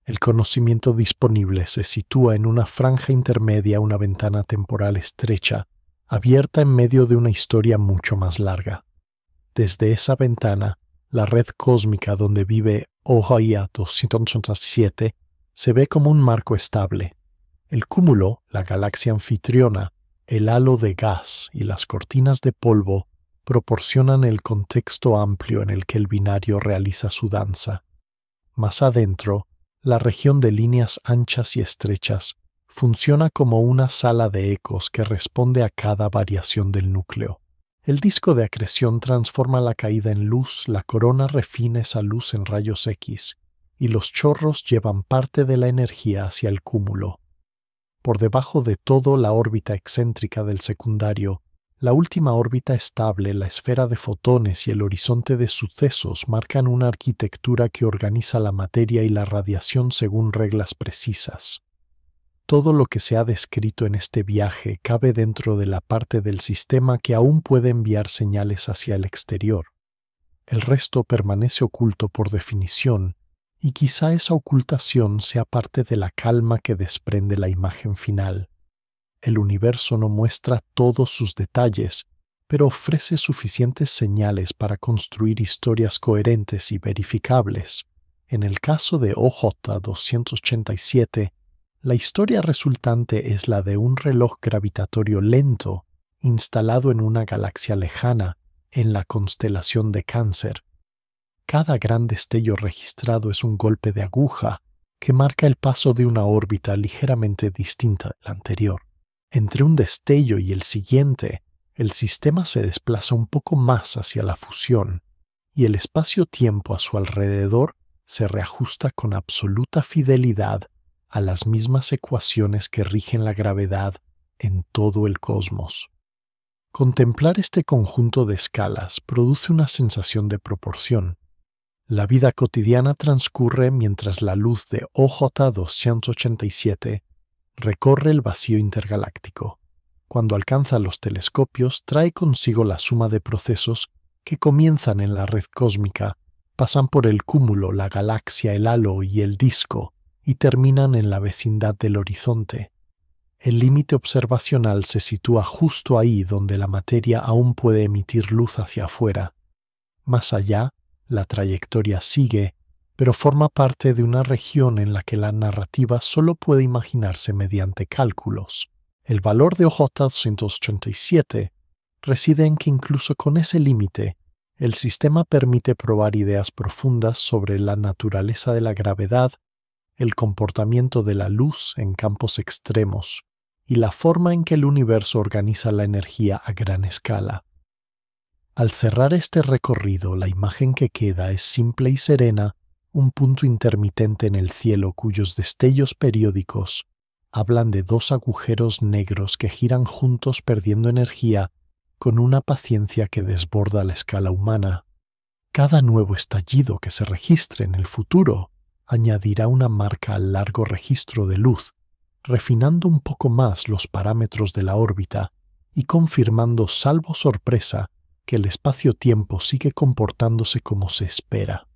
S1: El conocimiento disponible se sitúa en una franja intermedia, una ventana temporal estrecha, abierta en medio de una historia mucho más larga. Desde esa ventana, la red cósmica donde vive Ojoia 287 se ve como un marco estable. El cúmulo, la galaxia anfitriona, el halo de gas y las cortinas de polvo proporcionan el contexto amplio en el que el binario realiza su danza. Más adentro, la región de líneas anchas y estrechas funciona como una sala de ecos que responde a cada variación del núcleo. El disco de acreción transforma la caída en luz, la corona refina esa luz en rayos X, y los chorros llevan parte de la energía hacia el cúmulo. Por debajo de todo, la órbita excéntrica del secundario, la última órbita estable, la esfera de fotones y el horizonte de sucesos marcan una arquitectura que organiza la materia y la radiación según reglas precisas. Todo lo que se ha descrito en este viaje cabe dentro de la parte del sistema que aún puede enviar señales hacia el exterior. El resto permanece oculto por definición, y quizá esa ocultación sea parte de la calma que desprende la imagen final. El universo no muestra todos sus detalles, pero ofrece suficientes señales para construir historias coherentes y verificables. En el caso de OJ 287, la historia resultante es la de un reloj gravitatorio lento instalado en una galaxia lejana en la constelación de Cáncer. Cada gran destello registrado es un golpe de aguja que marca el paso de una órbita ligeramente distinta de la anterior. Entre un destello y el siguiente, el sistema se desplaza un poco más hacia la fusión, y el espacio-tiempo a su alrededor se reajusta con absoluta fidelidad a las mismas ecuaciones que rigen la gravedad en todo el cosmos. Contemplar este conjunto de escalas produce una sensación de proporción. La vida cotidiana transcurre mientras la luz de OJ 287 recorre el vacío intergaláctico. Cuando alcanza los telescopios, trae consigo la suma de procesos que comienzan en la red cósmica, pasan por el cúmulo, la galaxia, el halo y el disco, y terminan en la vecindad del horizonte. El límite observacional se sitúa justo ahí donde la materia aún puede emitir luz hacia afuera. Más allá, la trayectoria sigue, pero forma parte de una región en la que la narrativa solo puede imaginarse mediante cálculos. El valor de OJ 287 reside en que incluso con ese límite, el sistema permite probar ideas profundas sobre la naturaleza de la gravedad, el comportamiento de la luz en campos extremos y la forma en que el universo organiza la energía a gran escala. Al cerrar este recorrido, la imagen que queda es simple y serena, un punto intermitente en el cielo cuyos destellos periódicos hablan de dos agujeros negros que giran juntos perdiendo energía con una paciencia que desborda la escala humana. Cada nuevo estallido que se registre en el futuro añadirá una marca al largo registro de luz, refinando un poco más los parámetros de la órbita y confirmando, salvo sorpresa, que el espacio-tiempo sigue comportándose como se espera.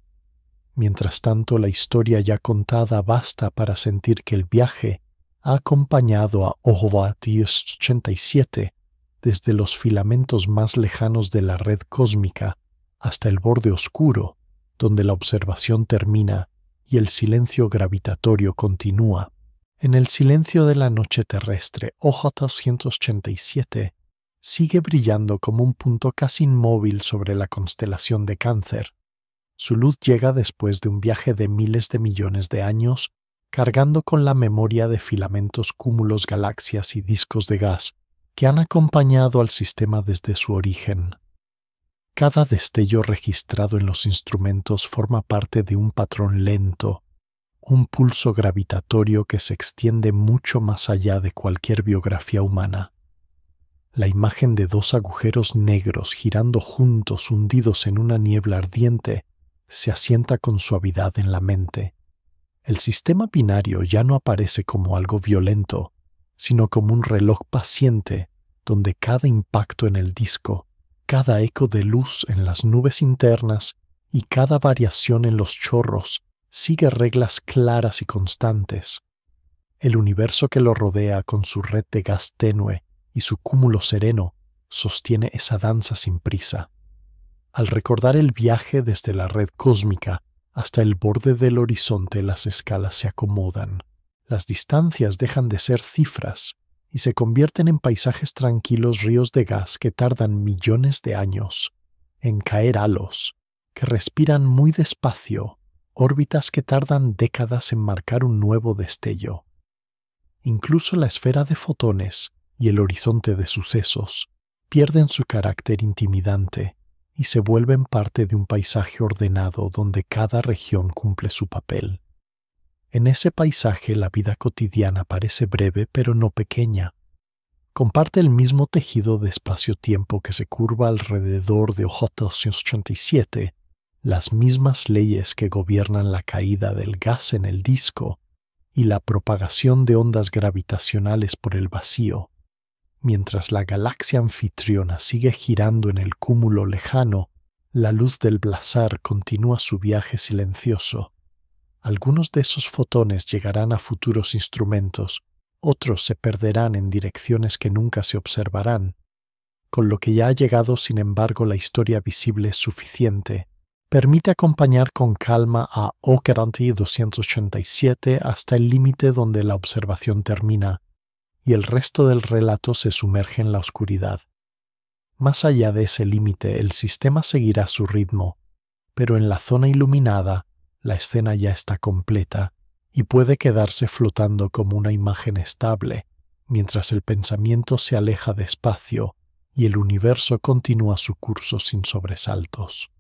S1: Mientras tanto, la historia ya contada basta para sentir que el viaje ha acompañado a OJ 87 desde los filamentos más lejanos de la red cósmica hasta el borde oscuro, donde la observación termina y el silencio gravitatorio continúa. En el silencio de la noche terrestre, OJ-287 sigue brillando como un punto casi inmóvil sobre la constelación de Cáncer. Su luz llega después de un viaje de miles de millones de años, cargando con la memoria de filamentos, cúmulos, galaxias y discos de gas que han acompañado al sistema desde su origen. Cada destello registrado en los instrumentos forma parte de un patrón lento, un pulso gravitatorio que se extiende mucho más allá de cualquier biografía humana. La imagen de dos agujeros negros girando juntos, hundidos en una niebla ardiente, se asienta con suavidad en la mente. El sistema binario ya no aparece como algo violento, sino como un reloj paciente donde cada impacto en el disco, cada eco de luz en las nubes internas y cada variación en los chorros sigue reglas claras y constantes. El universo que lo rodea con su red de gas tenue y su cúmulo sereno sostiene esa danza sin prisa. Al recordar el viaje desde la red cósmica hasta el borde del horizonte, las escalas se acomodan. Las distancias dejan de ser cifras y se convierten en paisajes tranquilos, ríos de gas que tardan millones de años en caer halos, que respiran muy despacio, órbitas que tardan décadas en marcar un nuevo destello. Incluso la esfera de fotones y el horizonte de sucesos pierden su carácter intimidante y se vuelven parte de un paisaje ordenado donde cada región cumple su papel. En ese paisaje la vida cotidiana parece breve pero no pequeña. Comparte el mismo tejido de espacio-tiempo que se curva alrededor de OJ-287, las mismas leyes que gobiernan la caída del gas en el disco y la propagación de ondas gravitacionales por el vacío. Mientras la galaxia anfitriona sigue girando en el cúmulo lejano, la luz del blazar continúa su viaje silencioso. Algunos de esos fotones llegarán a futuros instrumentos, otros se perderán en direcciones que nunca se observarán. Con lo que ya ha llegado, sin embargo, la historia visible es suficiente. Permite acompañar con calma a OJ-287 hasta el límite donde la observación termina, y el resto del relato se sumerge en la oscuridad. Más allá de ese límite, el sistema seguirá su ritmo, pero en la zona iluminada, la escena ya está completa y puede quedarse flotando como una imagen estable, mientras el pensamiento se aleja despacio y el universo continúa su curso sin sobresaltos.